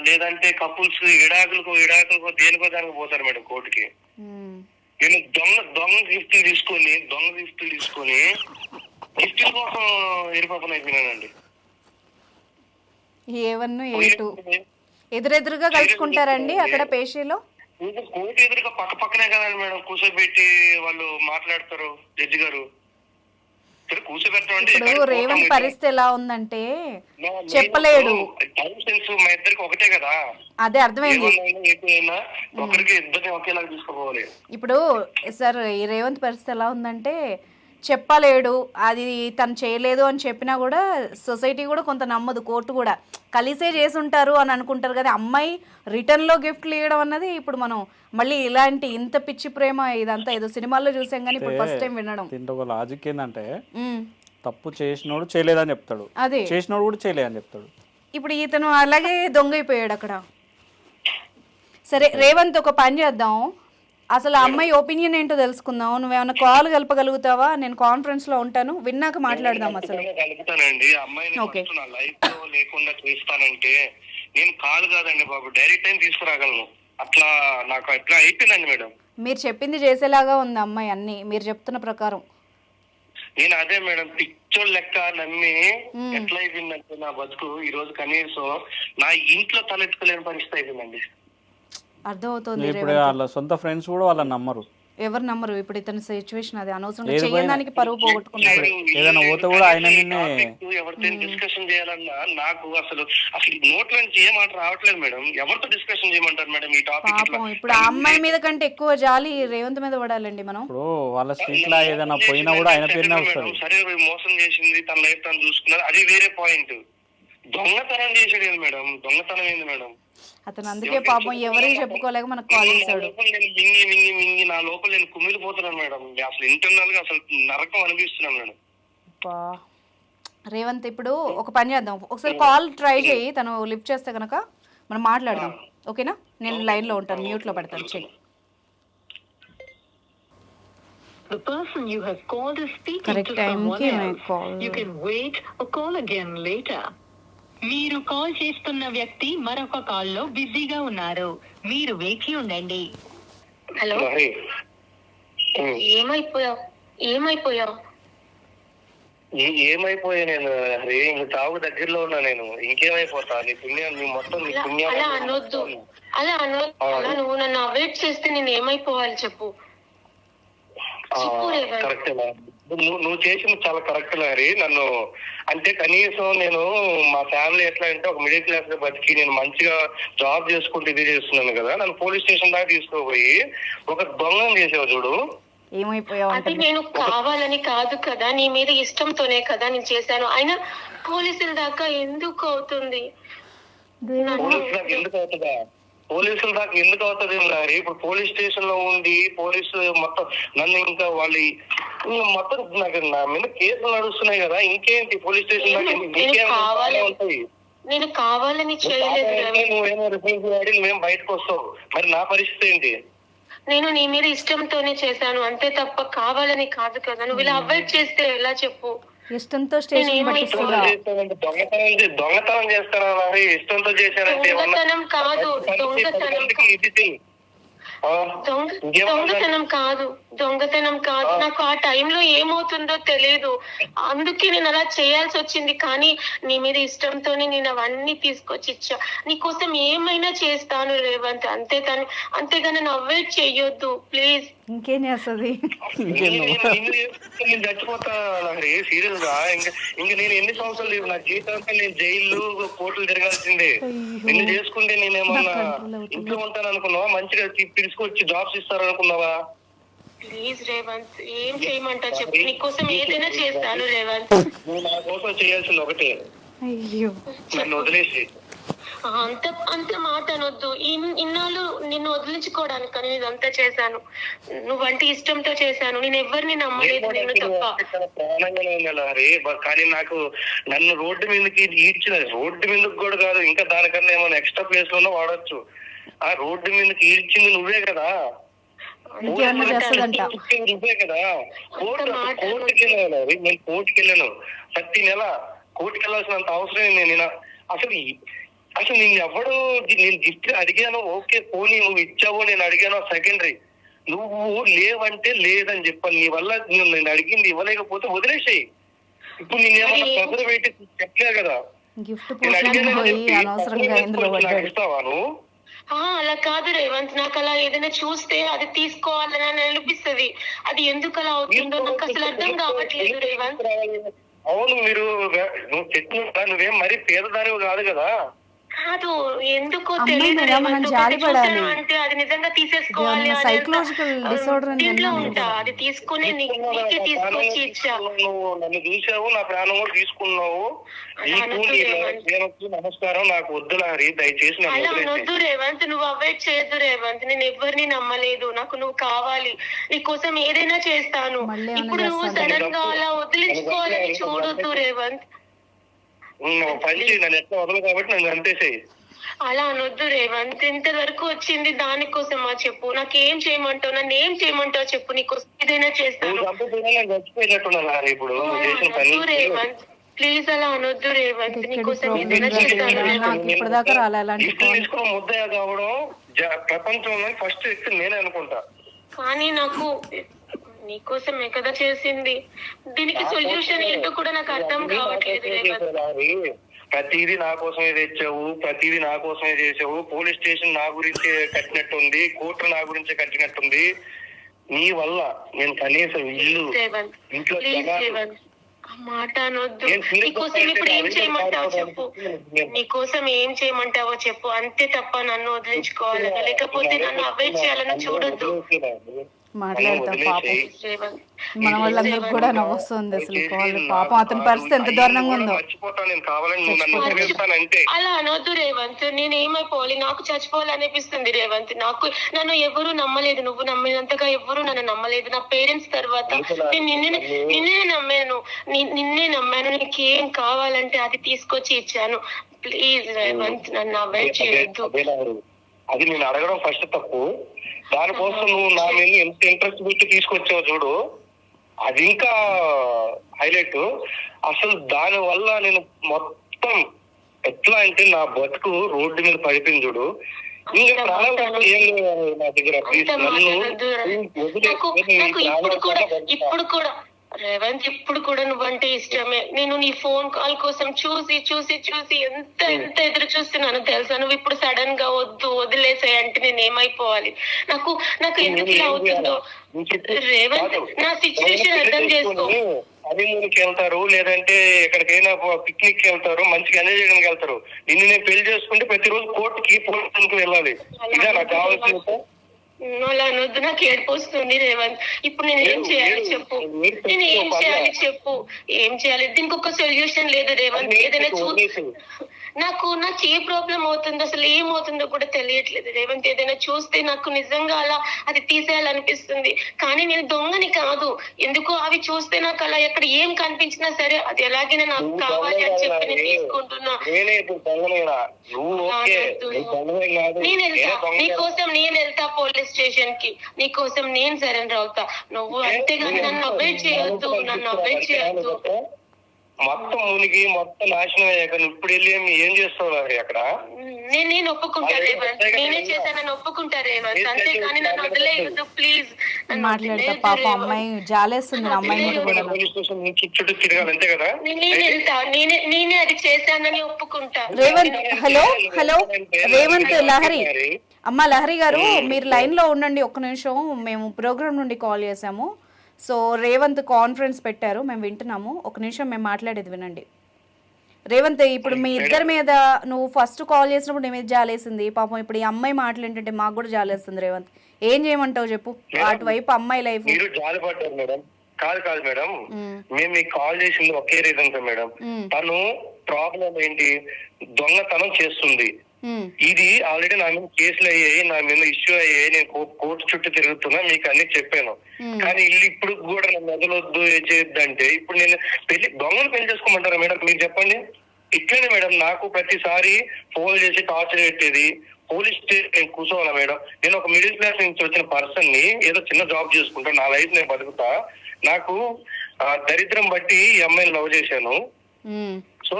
లేదంటే కపుల్స్ విడాకులకు దేనికో దానికి పోతారు మేడం కోర్టుకి. నేను దొంగ గిఫ్ట్లు తీసుకొని గిఫ్ట్ల కోసం ఎరిపాపన అయిపోయినానండి.
A1 A2 ఎదురెదురుగా కలుసుకుంటారండి అక్కడ పేషీలో?
కోర్టు ఎదురుగా పక్కనే కదండి మేడం, కూర్చోబెట్టి వాళ్ళు మాట్లాడతారు జడ్జి గారు.
ఇప్పుడు రేవంత్ పరిస్థితి ఎలా ఉందంటే చెప్పలేడు.
మా ఇద్దరికి ఒకటే కదా,
అదే అర్థమైంది. ఇప్పుడు సార్ ఈ రేవంత్ పరిస్థితి ఎలా ఉందంటే చెప్పలేడు, అది తను చేయలేదు అని చెప్పినా కూడా సొసైటీ కూడా కొంత నమ్మదు, కోర్టు కూడా కలిసే చేసి ఉంటారు అని అనుకుంటారు కదా. అమ్మాయి రిటర్న్లో గిఫ్ట్లు ఇవ్వడం అన్నది ఇప్పుడు మనం మళ్ళీ ఇలాంటి ఇంత పిచ్చి ప్రేమ ఇదంతా ఏదో సినిమాల్లో చూసాం కానీ ఇప్పుడు ఫస్ట్ టైం వినడం.
దీంట్లో ఒక లాజిక్ ఏంటంటే తప్పు చేసినోడు చేయలేదని చెప్తాడు, అదే చేసినోడు కూడా చేయలేదని చెప్తాడు.
ఇప్పుడు ఇతను అలాగే దొంగైపోయాడు అక్కడ. సరే రేవంత్ ఒక పని చేద్దాం, అసలు అమ్మాయి ఒపీనియన్ ఏంటో తెలుసుకుందాం. నువ్వేమన్నా కాల్ కలపగలుగుతావా? నేను కాన్ఫరెన్స్ లో ఉంటాను, విన్నాక మాట్లాడదాం. అసలు
కలుపుతానండి, అమ్మాయిని నా లైఫ్ లో లేకుండా చేస్తానంటే నేను కాల్ కాదండి బాబు, డైరెక్ట్ టైం తీసుకురాగలను. అట్లా నాకు ఎట్లా అయిపోయిందండి మేడం.
మీరు చెప్పింది చేసేలాగా ఉంది అమ్మాయి, అన్ని మీరు చెప్తున్న ప్రకారం.
నేను అదే మేడం పిచ్చోళ్ళ లెక్క నమ్మి ఎట్లా అయిపోయిందంటే నా బతుకు ఈ రోజు కనీసం నా ఇంట్లో తలెత్తుకోలేని పరిస్థితి అయిపోయిందండి.
అర్థమవుతుంది.
ఇప్పుడు వాళ్ళ సొంత ఫ్రెండ్స్ కూడా వాళ్ళని నమ్మరు,
ఎవరు నమ్మరు. ఇప్పుడు ఇతని సిచ్యువేషన్ అది, అనవసరంగా చేయడానికి పరువు పోగొట్టుకున్నాడు.
ఏదైనా పోతే కూడా ఆయన
ఎవరితో డిస్కషన్ చేయాలన్నా నాకు అసలు నోట్ నుంచి ఏ మాట రావట్లేదు మేడం. ఎవరితో డిస్కషన్ చేయమంటారు మేడం ఈ టాపిక్?
పాపం ఇప్పుడు ఆ అమ్మాయి మీద కంటే ఎక్కువ జాలి రేవంత్ మీద పడాలండి మనం.
ఇప్పుడు వాళ్ళ స్ట్రీట్ లా ఏదైనా పోయినా కూడా ఆయన పేరునే వస్తారు.
సరే మోసం చేసింది, తన లైఫ్ తను చూసుకున్నారు, అది వేరే పాయింట్. దొంగతనం చేసేది మేడం, దొంగతనం ఏంది మేడం?
అతను అందుకే పాపం ఎవరికి చెప్పుకోలేక మనకు కాల్ చేశాడు.
మింగి నా లోపల నేను కుమిలిపోతున్నాను మేడం, అసలు ఇంటర్నల్ గా అసలు నరకం అనిపిస్తున్నాను మేడం.
రేవంత్ ఇప్పుడు ఒక పని చేద్దాం, ఒకసారి కాల్ ట్రై చేయి, తను లిఫ్ట్ చేస్తే కనుక మనం మాట్లాడదాం, ఓకేనా? నేను లైన్ లో ఉంటాను, మ్యూట్ లో పెడతాను. చెయ్యి. కరెక్ట్ టైంకి కాల్.
మీరు కాల్ చేస్తున్న వ్యక్తి మరొక కాల్లో బిజీగా ఉన్నారు, మీరు వేచి ఉండండి.
హలో, ఏమైపోయావు?
నేను హరి ఇంక చావుకు దగ్గరలో ఉన్నా, నేను ఇంకేమైపోతా? నీ పుణ్యం, నీ మొత్తం నీ పుణ్యం.
అలా అనొద్దు, అలా నువ్వు నన్ను అవాయిడ్ చేస్తే నేను ఏమైపోవాలి చెప్పు.
కరెక్ట్. నువ్వు చేసింది చాలా కరెక్ట్ లారీ. నన్ను అంటే కనీసం నేను మా ఫ్యామిలీ ఎట్లా అంటే ఒక మిడిల్ క్లాస్ గా బతికి నేను మంచిగా జాబ్ చేసుకుంటూ ఇది చేస్తున్నాను కదా, నన్ను పోలీస్ స్టేషన్ దాకా తీసుకోపోయి ఒక దొంగను చేసావు చూడు.
అది నేను కావాలని కాదు కదా, నీ మీద ఇష్టంతోనే కదా నేను చేశాను. అయినా పోలీసుల దాకా ఎందుకు అవుతుంది?
పోలీసుల దాకా ఎందుకు అవుతుంది లారీ? ఇప్పుడు పోలీస్ స్టేషన్ లో ఉండి పోలీసు మొత్తం నన్ను ఇంకా వాళ్ళు మొత్తం నాకు నా మీద కేసులు నడుస్తున్నాయి కదా, ఇంకేంటి పోలీస్ స్టేషన్ దాకా ఉంటాయి.
నేను కావాలని చేయలేదు.
నువ్వేమో రిపోర్ట్ వాడి నువ్వేం బయటకు వస్తావు, మరి నా పరిస్థితి ఏంటి?
నేను నీ మీద ఇష్టంతోనే చేశాను అంతే తప్ప కావాలని కాదు కదా. నువ్వు ఇలా అవాయిడ్ చేస్తే ఎలా చెప్పు?
ఇష్టంతో స్టేషన్
దొంగతనం చేస్తారా మరి? ఇష్టంతో చేశారంటే
దొంగతనం కాదు, దొంగతనం కాదు. నాకు ఆ టైంలో ఏమవుతుందో తెలియదు, అందుకే నేను అలా చేయాల్సి వచ్చింది. కానీ నీ మీద ఇష్టంతోనే నేను అవన్నీ తీసుకొచ్చి ఇచ్చా. నీకోసం ఏమైనా చేస్తాను రేవంత్, అంతేగాని నన్ను అవాయిడ్ చెయ్యొద్దు ప్లీజ్.
ఇంకేం చేస్తుంది?
నేను చచ్చిపోతా సీరియస్ గా. ఇంకా నేను ఎన్ని సంవత్సరాలు లేవు నా జీవితంతో, నేను జైలు కోర్టులు తిరగాల్సిందే. నిన్ను చేసుకుంటే నేనేమన్నా ఇంట్లో ఉంటాను అనుకున్నావా? మంచిగా తీసుకొచ్చి జాబ్స్ ఇస్తారనుకున్నావా?
ప్లీజ్ రేవంత్, ఏం చేయమంటా చెప్పు, నీకోసం ఏదైనా చేస్తాను రేవంత్.
నువ్వు నా కోసం చేయాల్సింది ఒకటే, నన్ను వదిలేసి.
అంత మాట అనొద్దు. ఇన్నాళ్ళు నిన్ను వదిలించుకోవడానికి నేను ఇదంతా చేశాను. నువ్వంటే ఇష్టంతో చేశాను. నేను ఎవరిని నమ్మలేదు, నేను తప్ప.
కానీ నాకు నన్ను రోడ్డు మీదకి ఈడ్చిన, రోడ్డు మీదకి కూడా కాదు, ఇంకా దానికన్నా ఏమైనా ఎక్స్ట్రా ప్లేస్ లోనో వాడచ్చు. ఆ రోడ్డు మీదకి ఈడ్చింది నువ్వే కదా, నువ్వే కదా. కోర్టుకి వెళ్ళాను, నేను కోర్టుకి వెళ్ళాను. ప్రతి నెల కోర్టుకి వెళ్ళాల్సినంత అవసరం నేను అసలు నేను ఎవడు నేను గిఫ్ట్ అడిగాను, ఓకే పోనీ నువ్వు ఇచ్చావో నేను అడిగాను సెకండరీ. నువ్వు లేవంటే లేదని చెప్పాను. నీ వల్ల నేను అడిగింది ఇవ్వలేకపోతే వదిలేసాయి. ఇప్పుడు నేనేమన్నా ప్రెజర్ పెట్టి చెప్పలే కదా, నేను అడిగాను ఇస్తావా నువ్వు?
అలా కాదు రేవంత్, నాకు అలా ఏదైనా చూస్తే అది తీసుకోవాలని అనిపిస్తుంది. అది ఎందుకు అలా అవుతుందో నాకు అసలు అర్థం కావట్లేదు రేవంత్.
అవును, నువ్వు చెప్పిన నువ్వేం మరీ పేదదానివి కాదు కదా.
కాదు, ఎందుకో తెలియదు అంటే అది నిజంగా తీసేసుకోవాలి దీంట్లో ఉంటా. అది తీసుకుని నీకే తీసుకొచ్చి ఇచ్చా.
నువ్వు నన్ను చూసావు, నా ప్రాణం కూడా తీసుకున్నావు. నమస్కారం, నాకు వద్దు లారీ, దయచేసి
అలా అనొద్దు రేవంత్. నువ్వు అవాయిడ్ చేయొద్దు రేవంత్. నేను ఎవరిని నమ్మలేదు, నాకు నువ్వు కావాలి. నీకోసం ఏదైనా చేస్తాను. ఇప్పుడు నువ్వు సడన్ గా అలా వదిలించుకోవాలని చూడొద్దు రేవంత్.
నన్ను ఎట్లా వదలు కాబట్టి నన్ను అంతేసేయి.
అలా అనొద్దు రేవంత్. ఇంతవరకు వచ్చింది దానికోసమా చెప్పు? నాకేం చేయమంటావు? నన్ను ఏం చేయమంటావు చెప్పు? నీకోసం ఏదైనా చేస్తాను.
ఇప్పుడు
రేవంత్ ప్లీజ్ అలా అనొద్దు రేవంత్. నీకోసం ఏదైనా చేస్తాను.
ముద్దయ్య కావడం ప్రపంచంలో ఫస్ట్ వ్యక్తి నేనే అనుకుంటా.
కానీ నాకు నీకోసమే కదా చేసింది. దీనికి సొల్యూషన్ ఏంటో కూడా నాకు అర్థం కావట్లేదు.
ప్రతిదీ నా కోసమే తెచ్చావు, ప్రతిదీ నా కోసమే చేసావు. పోలీస్ స్టేషన్ నా గురించి కట్టినట్టుంది, కోర్టు నా గురించి కట్టినట్టుంది. నీ వల్ల నేను కనీసం ఇల్లు ఇంట్లో
మాట అనొద్దు. నీకోసం ఇప్పుడు ఏం చేయమంటావో చెప్పు, నీకోసం ఏం చేయమంటావో చెప్పు, అంతే తప్ప నన్ను వదిలించుకోవాలని లేకపోతే నన్ను అవాయిడ్ చేయాలని చూడొద్దు.
మాట్లాడతాం పాపం, మన వాళ్ళందరికి కూడా నవ్వొస్తుంది అసలు. పాపం అతని పరిస్థితి ఎంత దారుణంగా ఉందో.
అలా అనొద్దు రేవంత్. నేను ఏమైపోవాలి? నాకు చచ్చిపోవాలనిపిస్తుంది రేవంత్. నన్ను ఎవరు నమ్మలేదు, నువ్వు నమ్మినంతగా ఎవరు నన్ను నమ్మలేదు. నా పేరెంట్స్ తర్వాత నేను నిన్నే నమ్మాను. నీకేం కావాలంటే అది తీసుకొచ్చి ఇచ్చాను. ప్లీజ్ రేవంత్, నన్ను అవాయిడ్ చేయొద్దు.
అది నేను అడగడం ఫస్ట్ తప్పు. దానికోసం నువ్వు నా మీద ఎంత ఇంట్రెస్ట్ పెట్టి తీసుకొచ్చావు చూడు, అది ఇంకా హైలైట్. అసలు దాని వల్ల నేను మొత్తం ఎట్లా అంటే నా బతుకు రోడ్డు మీద పడిపోయింది చూడు. ఇంకా ప్రాణాలు ఏం లేవు నా దగ్గర. ప్లీజ్ నన్ను
రేవంత్ ఇప్పుడు కూడా నువ్వంటే ఇష్టమే. నేను నీ ఫోన్ కాల్ కోసం చూసి చూసి చూసి ఎంత ఎంత ఎదురు చూస్తున్నాను తెలుసా. నువ్వు ఇప్పుడు సడన్ గా వద్దు వదిలేసాయి అంటే నేను ఏమైపోవాలి? నాకు నాకు ఎందుకు ఇలా అవుతుందో రేవంత్. నా సిచ్యువేషన్ అర్థం చేసుకో.
హనీమూన్కి వెళ్తారు, లేదంటే ఎక్కడికైనా పిక్నిక్ కి వెళ్తారు, మంచిగా ఎంజాయ్ చేయడానికి వెళ్తారు. నిన్ను నేను పెళ్లి చేసుకుంటే ప్రతిరోజు కోర్టుకి పోలీసులకు వెళ్ళాలి. ఇదే నాకు కావాల్సింది.
అలా అనొద్దు, నాకు ఏడుపు వస్తుంది రేవంత్. ఇప్పుడు నేను ఏం చేయాలి చెప్పు, నేను ఏం చేయాలి చెప్పు, ఏం చేయాలి? దీనికి ఒక సొల్యూషన్ లేదు రేవంత్. ఏదైనా నాకు ఏ ప్రాబ్లం అవుతుందో అసలు ఏమవుతుందో కూడా తెలియట్లేదు రేవంత్. ఏదైనా చూస్తే నాకు నిజంగా అలా అది తీసేయాలనిపిస్తుంది. కానీ నేను దొంగని కాదు, ఎందుకో అవి చూస్తే నాకు అలా ఎక్కడ ఏం కనిపించినా సరే అది ఎలాగైనా నాకు కావాలి అని చెప్పి నేను తీసుకుంటున్నా. నేను వెళ్తా, నీకోసం నేను వెళ్తా పోలీస్ స్టేషన్ కి, నీకోసం నేను సరెండర్ అవుతా. నువ్వు అంతేగాని నన్ను అవాయిడ్ చేయొద్దు, నన్ను అవాయిడ్ చేయొద్దు.
మొత్తం మునిగి మొత్తం నాశనం అయ్యాక ఇప్పుడు వెళ్ళి ఏం చేస్తావు అక్కడ?
నేను ఒప్పుకుంటా రేవంత్, నేనే చేశానని ఒప్పుకుంటా రేవంత్, అంతేగాని నన్ను వదిలేయొద్దు ప్లీజ్.
మాట్లాడతా పాప అమ్మాయి జాలేస్తుంది అమ్మాయి
చుట్టూ తిరగాలి అంతే కదా.
నేను వెళ్తా, నేనే అది చేశానని ఒప్పుకుంటా.
రేవంత్ హలో హలో రేవంత్ లహరి అమ్మ లహరి గారు మీరు లైన్ లో ఉండండి ఒక్క నిమిషం. మేము ప్రోగ్రామ్ నుండి కాల్ చేసాము. సో రేవంత్ కాన్ఫరెన్స్ పెట్టారు, మేము వింటున్నాము. ఒక నిమిషం మేము మాట్లాడేది వినండి. రేవంత్ ఇప్పుడు మీ ఇద్దరి మీద నువ్వు ఫస్ట్ కాల్ చేసినప్పుడు నీ మీద జాలేసింది పాపం. ఇప్పుడు ఈ అమ్మాయి మాటలు ఏంటంటే మాకు కూడా జాలేస్తుంది. రేవంత్ ఏం చేయమంటావు చెప్పు? అటువైపు అమ్మాయి లైఫ్.
మీరు జాలిపడ్డారు మేడం. కాదు మేడం, మేము మీకు కాల్ చేసింది ఒకే రీజన్ తో మేడం. తను ప్రాబ్లం ఏంటి, దొంగతనం చేస్తుంది. ఇది ఆల్రెడీ నా మీద కేసులు అయ్యాయి, నా మీద ఇష్యూ అయ్యాయి, నేను కోర్టు చుట్టూ తిరుగుతున్నా, మీకు అన్ని చెప్పాను. కానీ ఇప్పుడు కూడా నన్ను వదలొద్దు చేయొద్దంటే ఇప్పుడు నేను దొంగను పెళ్లి చేసుకోమంటారా మేడం? మీరు చెప్పండి. ఇట్లనే మేడం నాకు ప్రతిసారి ఫోన్ చేసి టార్చర్ పెట్టేది. పోలీస్ స్టేషన్ కూర్చోవాలా మేడం? నేను ఒక మిడిల్ క్లాస్ నుంచి వచ్చిన పర్సన్ ని, ఏదో చిన్న జాబ్ చేసుకుంటా, నా లైఫ్ నేను బతుకుతా. నాకు దరిద్రం బట్టి ఈ అమ్మాయిని లవ్ చేశాను. సో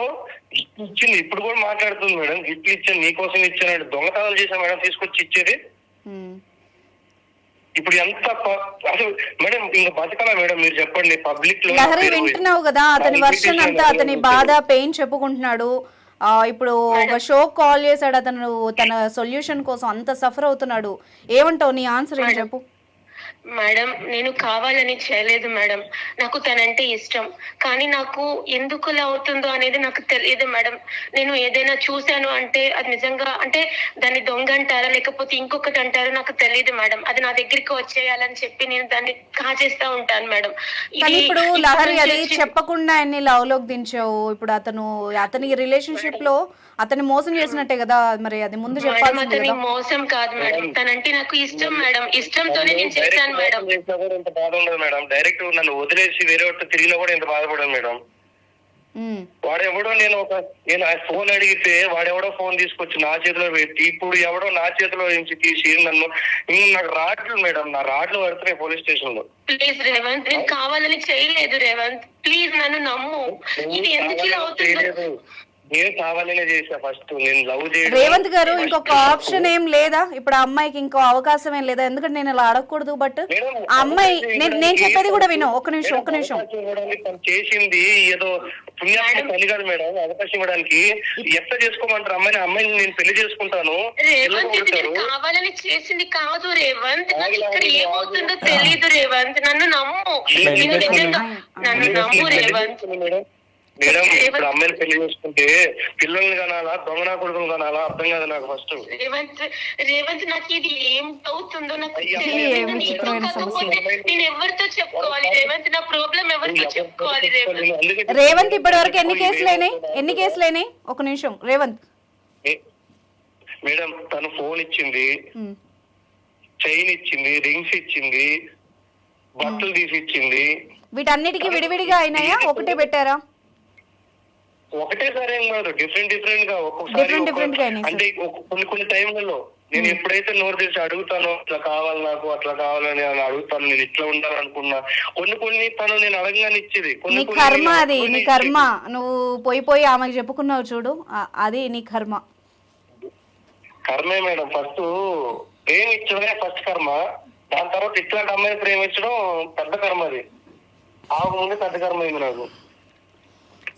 గిఫ్ట్ ఇచ్చింది, ఇప్పుడు కూడా మాట్లాడుతుంది మేడం. గిఫ్ట్లు ఇచ్చాను, నీకోసం ఇచ్చాను. దొంగతనాలు చేశాను మేడం తీసుకొచ్చి ఇచ్చేది. ఇప్పుడు ఎంత అసలు మేడం ఇంకా బతకాలా మేడం? మీరు చెప్పండి. పబ్లిక్ లో
లహరి వింటున్నావు కదా, అతని వర్షన్ అంతా, అతని బాధ పెయిన్ చెప్పుకుంటున్నాడు. ఇప్పుడు ఒక షో కాల్ చేశాడు అతను, తన సొల్యూషన్ కోసం అంత సఫర్ అవుతున్నాడు. ఏమంటావు? నీ ఆన్సర్ ఏం చెప్పు.
మేడం నేను కావాలని చేయలేదు మేడం, నాకు తనంటే ఇష్టం. కానీ నాకు ఎందుకు అలా అవుతుందో అనేది నాకు తెలియదు మేడం. నేను ఏదైనా చూశాను అంటే అది నిజంగా అంటే దాన్ని దొంగ అంటారా లేకపోతే ఇంకొకటి అంటారా నాకు తెలియదు మేడం. అది నా దగ్గరికి వచ్చేయాలని చెప్పి నేను దాన్ని కాజేస్తా ఉంటాను మేడం.
ఇప్పుడు లహరి అది చెప్పకుండా అన్ని లవ్ లోకి దించావు. ఇప్పుడు అతని రిలేషన్షిప్ లో అతన్ని మోసం చేసినట్టే కదా, మరి అది ముందు చెప్పాలి.
మోసం కాదు మేడం, తనంటే నాకు ఇష్టం మేడం, ఇష్టంతోనే నేను చేశాను మేడం.
ఇంత బాధ ఉండదు మేడం. డైరెక్ట్ నన్ను వదిలేసి వేరే వాటితో తిరిగినా కూడా ఇంత బాధపడదు మేడం. వాడెవడో నేను ఫోన్ అడిగితే వాడెవడో ఫోన్ తీసుకొచ్చి నా చేతిలో పెట్టి ఇప్పుడు ఎవడో నా చేతిలో నుంచి తీసి నాకు రాడ్లు మేడం, నా రాడ్లు పడుతున్నాయి పోలీస్ స్టేషన్ లో.
ప్లీజ్ రేవంత్, నేను కావాలని చేయలేదు రేవంత్, ప్లీజ్ నన్ను నమ్ము. ఇది ఎందుకు ఇలా అవుతుంది?
నేను కావాలనే చేసా ఫస్ట్. నేను లవ్ చేయడం.
రేవంత్ గారు ఇంకొక ఆప్షన్ ఏం లేదా? ఇప్పుడు ఆ అమ్మాయికి ఇంకో అవకాశం ఏం లేదా? ఎందుకంటే నేను ఇలా అడగకూడదు, బట్ ఆ అమ్మాయి నేను చెప్పేది కూడా విను. ఒక నిమిషం
చేసింది ఏదో పుణ్యాన్ని పని కాదు మేడం. అవకాశం ఇవ్వడానికి ఎట్లా చేసుకోమంటారు అమ్మాయిని? అమ్మాయిని నేను పెళ్లి చేసుకుంటాను.
కావాలని చేసింది కాదు రేవంత్, నాకు ఇక్కడ ఏమవుతుందో తెలియదు రేవంత్, నన్ను నమ్ము. నన్ను నమ్ము రేవంత్.
మేడం ఇప్పుడు అమ్మాయిని పెళ్లి చేసుకుంటే పిల్లల్ని కనాలా, దొంగనా కొడుకులు కనాలా అర్థం కాదు నాకు ఫస్ట్.
రేవంత్ నాకు ఇది ఏం అవుతుందో నాకు నేను ఎవరితో చెప్పుకోవాలి రేవంత్? నా ప్రాబ్లం ఎవరితో చెప్పుకోవాలి రేవంత్?
రేవంత్ ఇప్పటి వరకు ఎన్ని కేసులైనాయి? ఒక నిమిషం రేవంత్.
మేడం తను ఫోన్ ఇచ్చింది, చైన్ ఇచ్చింది, రింగ్స్ ఇచ్చింది, బట్టలు తీసి ఇచ్చింది.
వీటన్నిటికీ విడివిడిగా అయినాయా, ఒకటే పెట్టారా?
ఒకటేసారి ఏం కాదు, డిఫరెంట్ గా ఒక్కొక్కసారి. అంటే కొన్ని టైంలలో నేను ఎప్పుడైతే నోరు తెరిచి అడుగుతానో ఇట్లా కావాలి నాకు, అట్లా కావాలని అడుగుతాను, నేను ఇట్లా ఉండాలనుకున్నా. కొన్ని తను నేను అడగగానే ఇచ్చేది.
నీ కర్మ అది, నీ కర్మ. నువ్వు పోయి ఆమెకు చెప్పుకున్నావు చూడు, అది నీ కర్మ.
కర్మే మేడం. ఫస్ట్ ప్రేమ ఇచ్చడమే ఫస్ట్ కర్మ, దాని తర్వాత ఇట్లాంటి అమ్మాయి ప్రేమించడం పెద్ద కర్మ. అది ముందే పెద్దకరం అయింది నాకు.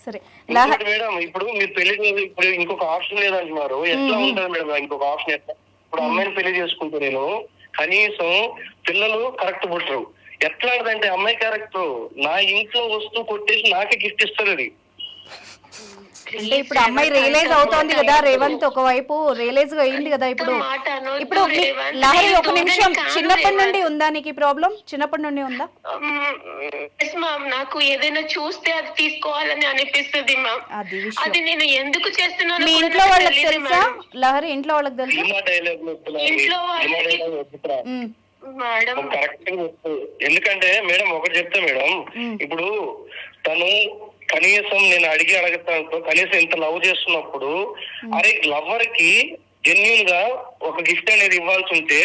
సరే
ఇంకోటి మేడం, ఇప్పుడు మీరు పెళ్లి ఇప్పుడు ఇంకొక ఆప్షన్ లేదంటున్నారు, ఎట్లా ఉంటుంది మేడం ఇంకొక ఆప్షన్? ఎట్లా ఇప్పుడు అమ్మాయిని పెళ్లి చేసుకుంటే నేను కనీసం పిల్లలు కరెక్ట్ పుట్టరు. ఎట్లాంటిదంటే అమ్మాయి క్యారెక్టర్ నా ఇంట్లో వస్తువు కొట్టేసి నాకే గిఫ్ట్ ఇస్తారు. అది
అంటే ఇప్పుడు అమ్మాయి రియలైజ్ అవుతోంది కదా రేవంత్, ఒకవైపు రియలైజ్ అయింది కదా ఇప్పుడు. ఇప్పుడు లహరి ఒక నిమిషం, చిన్నప్పటి నుండి ఉందా నీకు ప్రాబ్లం? చిన్నప్పటి నుండి ఉందా?
మ్యామ్, నాకు ఏదైనా చూస్తే అది తీసుకోవాలని అనిపిస్తుంది మ్యామ్. అది నేను ఎందుకు చేస్తున్నాను
మీ ఇంట్లో వాళ్ళకి తెలుసా లహరి? ఇంట్లో వాళ్ళకి తెలుసా?
ఇంట్లో మేడం
కరెక్ట్. ఎందుకంటే మేడం ఒకటి చెప్తా మేడం, ఇప్పుడు తను కనీసం నేను అడగతాను కనీసం ఇంత లవ్ చేస్తున్నప్పుడు, అరే లవర్ కి జెన్యున్ గా ఒక గిఫ్ట్ అనేది ఇవ్వాల్సి ఉంటే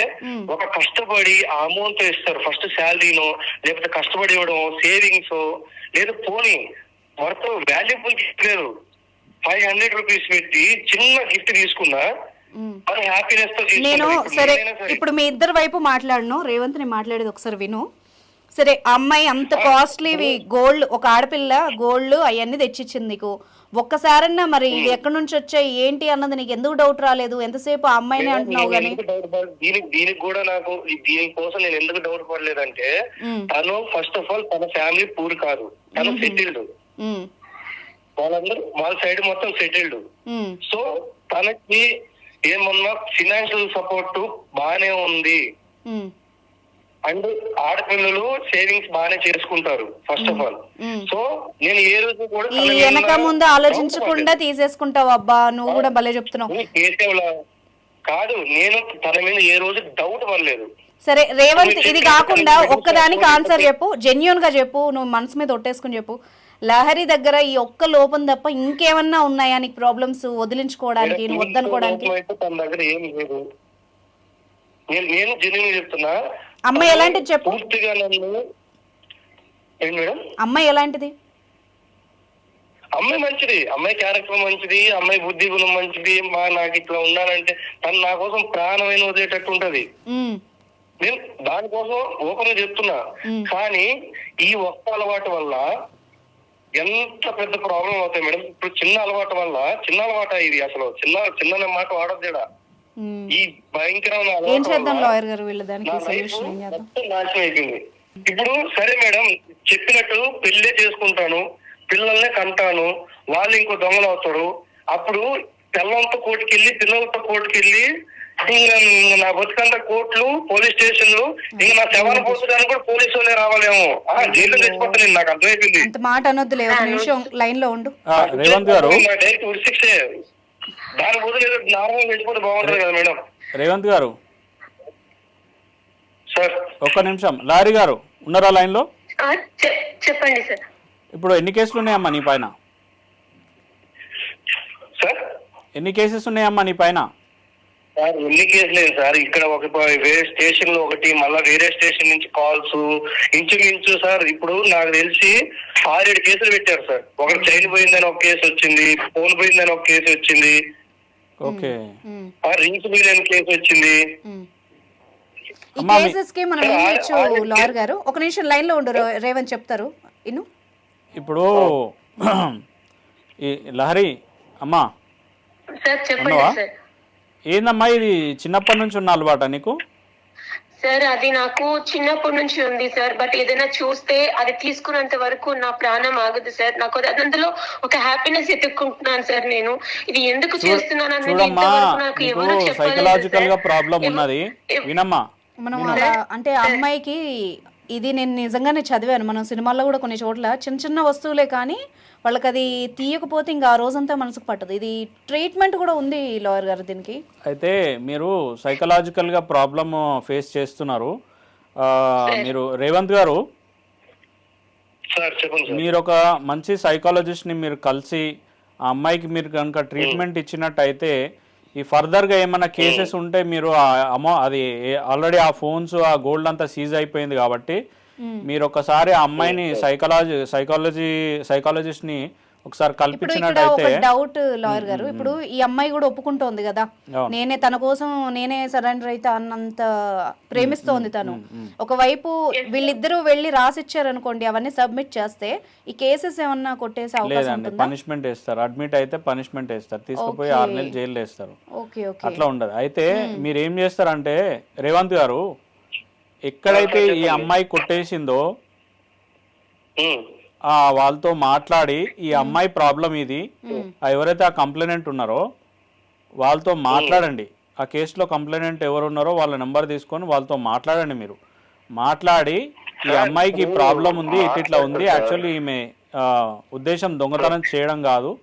ఒక కష్టపడి ఆ అమౌంట్ ఇస్తారు, ఫస్ట్ శాలరీనో లేకపోతే కష్టపడి ఇవ్వడం, సేవింగ్స్ లేదా పోనీ వర్త్ వాల్యుబుల్ గిఫ్ట్ లేదు 500 రూపీస్ పెట్టి చిన్న గిఫ్ట్ తీసుకున్నా హ్యాపీనెస్ తో.
నేను సరే ఇప్పుడు మీ ఇద్దరు వైపు మాట్లాడను, రేవంత్ నేను మాట్లాడేది ఒకసారి విను. సరే అమ్మాయి అంత కాస్ట్లీవి గోల్డ్, ఒక ఆడపిల్ల గోల్డ్ అవన్నీ తెచ్చిచ్చింది నీకు, ఒక్కసారన్నా మరి ఇది ఎక్కడి నుంచి వచ్చాయి ఏంటి అన్నది నీకు ఎందుకు డౌట్ రాలేదు? ఎంతసేపు ఆ అమ్మాయిని అంటున్నావు కానీ.
దీనికి కూడా నాకు దీనికోసం నేను ఎందుకు డౌట్ పడలేదంటే, తను ఫస్ట్ ఆఫ్ ఆల్ తన ఫ్యామిలీ పూర్ కాదు, తను సెటిల్డ్, వాళ్ళందరూ వాళ్ళ సైడ్ మొత్తం సెటిల్డ్. సో తనకి ఏమన్నా ఫినాన్షియల్ సపోర్ట్ బానే ఉంది. అండ్ ఆడపిల్లలు సేవింగ్స్ బాగానే చేసుకుంటారు ఫస్ట్ ఆఫ్ ఆల్. సో నేను ఏ రోజు కూడా
ఈ వెనక ముందు ఆలోచించకుండా తీసేసుకుంటావు. అబ్బా నువ్వు కూడా భలే చెప్తున్నావు.
కాదు, నేను తన మీద ఏ రోజు డౌట్ పడలేదు.
సరే రేవంత్, ఇది కాకుండా ఒక్కదానికి ఆన్సర్ చెప్పు, జెన్యూన్ గా చెప్పు, నువ్వు మనసు మీద ఒట్టేసుకుని చెప్పు. లహరి దగ్గర ఈ ఒక్క లోపం తప్ప ఇంకేమన్నా ఉన్నాయా నీకు ప్రాబ్లమ్స్ వదిలించుకోవడానికి, నువ్వు వద్దనుకోవడానికి?
తన దగ్గర ఏం లేదు, నేను జెన్యూన్ చెప్తున్నా.
అమ్మాయి ఎలాంటిది చెప్పు.
పూర్తిగా నన్ను ఏంటి మేడం?
అమ్మాయి ఎలాంటిది?
అమ్మాయి మంచిది, అమ్మాయి క్యారెక్టర్ మంచిది, అమ్మాయి బుద్ధి గుణం మంచిది. నాకు ఇట్లా ఉండాలంటే తను నా కోసం ప్రాణమైన వదిలేటట్టు ఉంటది. నేను దానికోసం ఓపెన్ గా చెప్తున్నా. కానీ ఈ ఒక్క అలవాటు వల్ల ఎంత పెద్ద ప్రాబ్లం అవుతాయి మేడం. ఇప్పుడు చిన్న అలవాటు వల్ల, చిన్న అలవాట ఇది, అసలు చిన్న మాట వాడద్దేడా, ఈ భయంకరమైన నాశనం అయిపోయింది. ఇప్పుడు సరే మేడం చెప్పినట్టు పెళ్ళే చేసుకుంటాను, పిల్లల్నే కంటాను, వాళ్ళు ఇంకో దొంగలు అవుతారు. అప్పుడు పిల్లలతో కోర్టుకెళ్ళి పిల్లలతో కోర్టుకెళ్ళి నా బతుకంతా కోర్టులు, పోలీస్ స్టేషన్లు, ఇంకా నా శవాన్ని పోర్చడానికి కూడా పోలీసు వాళ్ళే రావాలేమో, జైలు తెచ్చిపోతాను. నాకు అర్థమైపోయింది.
లైన్ లో ఉండు
రేవంత్ గారు.
డైరెక్ట్ ఉరిశిక్షే, దాని బదులు నార్మల్ వెళ్ళిపోతే బాగుంటుంది కదా మేడం.
రేవంత్ గారు
సార్
ఒక్క నిమిషం. లారీ గారు ఉన్నారా లైన్ లో?
చెప్పండి సార్.
ఇప్పుడు ఎన్ని కేసులు ఉన్నాయమ్మా నీ పైన?
సార్
ఎన్ని కేసెస్ ఉన్నాయమ్మా నీ పైన?
సార్ ఎన్ని కేసులు లేదు సార్, ఇక్కడ ఒక వేరే స్టేషన్ లో ఒకటి, మళ్ళా వేరే స్టేషన్ నుంచి కాల్స్, ఇంచుమించు సార్ ఇప్పుడు నాకు తెలిసి 6-7 కేసులు పెట్టారు సార్. ఒకటి చైన్ పోయిందని ఒక కేసు వచ్చింది, ఫోన్ పోయిందని ఒక కేసు వచ్చింది,
ఓకే,
రింగ్స్ పోయిందని కేసు వచ్చింది.
ఈ కేసెస్ కి మనం ఏం చేయొచ్చు లాయర్ గారు? ఒక నిమిషం లైన్ లో ఉండు, రేవంత్ చెప్తారు ఇను.
ఇప్పుడు ఈ లహరి అమ్మా
సార్ చెప్పండి సార్.
ఏందమ్మా ఇది చిన్నప్పటి నుంచి ఉన్న అలవాట నీకు?
సార్ అది నాకు చిన్నప్పటి నుంచి ఉంది సార్. బట్ ఏదైనా చూస్తే అది తీసుకున్నంత వరకు నా ప్రాణం ఆగదు సార్. నాకు అందులో ఒక హ్యాపీనెస్ ఎత్తుక్కుంటున్నాను సార్. నేను ఇది ఎందుకు చేస్తున్నాను అనేది
సైకలాజికల్ గా ప్రాబ్లం ఉన్నది. వినమ్మా,
మనం అలా అంటే అమ్మాయికి ఇది నేను నిజంగానే చదివాను, మనం సినిమాల్లో కూడా కొన్ని చోట్ల చిన్న చిన్న వస్తువులే కానీ వాళ్ళకి అది తీయకపోతే ఇంకా ఆ రోజంతా మనసుకు పట్టదు. ఇది ట్రీట్మెంట్ కూడా ఉంది లాయర్ గారు దీనికి.
అయితే మీరు సైకలాజికల్గా ప్రాబ్లమ్ ఫేస్ చేస్తున్నారు. మీరు రేవంత్ గారు, మీరు ఒక మంచి సైకాలజిస్ట్ని మీరు కలిసి ఆ అమ్మాయికి మీరు కనుక ట్రీట్మెంట్ ఇచ్చినట్టయితే ఈ ఫర్దర్గా ఏమైనా కేసెస్ ఉంటే మీరు అది ఆల్రెడీ ఆ ఫోన్స్ ఆ గోల్డ్ అంతా సీజ్ అయిపోయింది కాబట్టి మీరు ఒకసారి ఆ అమ్మాయిని సైకాలజిస్ట్ని ఒకసారి
ఇప్పుడు ఇక్కడ
కల్పించినట్టయితే
ఒక డౌట్ లాయర్ గారు, ఇప్పుడు ఈ అమ్మాయి కూడా ఒప్పుకుంటోంది కదా, నేనే తన కోసం నేనే సరెండర్ అయితే అన్నంత ప్రేమిస్తోంది తను. ఒకవైపు వీళ్ళిద్దరూ వెళ్ళి రాసిచ్చారు అనుకోండి, అవన్నీ సబ్మిట్ చేస్తే ఈ కేసెస్ ఏమన్నా కొట్టేసే అవకాశం
లేదండి,
ఉంటుందా?
పనిష్మెంట్ వేస్తారు. అడ్మిట్ అయితే పనిష్మెంట్ వేస్తారు, తీసుకుపోయి 6 నెలలు జైలు వేస్తారు.
Okay okay.
అట్లా ఉండదు. అయితే మీరు ఏం చేస్తారంటే రేవంత్ గారు, ఎక్కడైతే ఈ అమ్మాయి కొట్టేసిందో వాళ్ళతో మాట్లాడి ఈ అమ్మాయి ప్రాబ్లం ఇది, ఎవరైతే ఆ కంప్లైనెంట్ ఉన్నారో వాళ్ళతో మాట్లాడండి. ఆ కేసులో కంప్లైనెంట్ ఎవరు ఉన్నారో వాళ్ళ నెంబర్ తీసుకొని వాళ్ళతో మాట్లాడండి. మీరు మాట్లాడి ఈ అమ్మాయికి ప్రాబ్లం ఉంది, ఇట్లా ఉంది, యాక్చువల్లీ ఈమె ఉద్దేశం దొంగతనం చేయడం కాదు,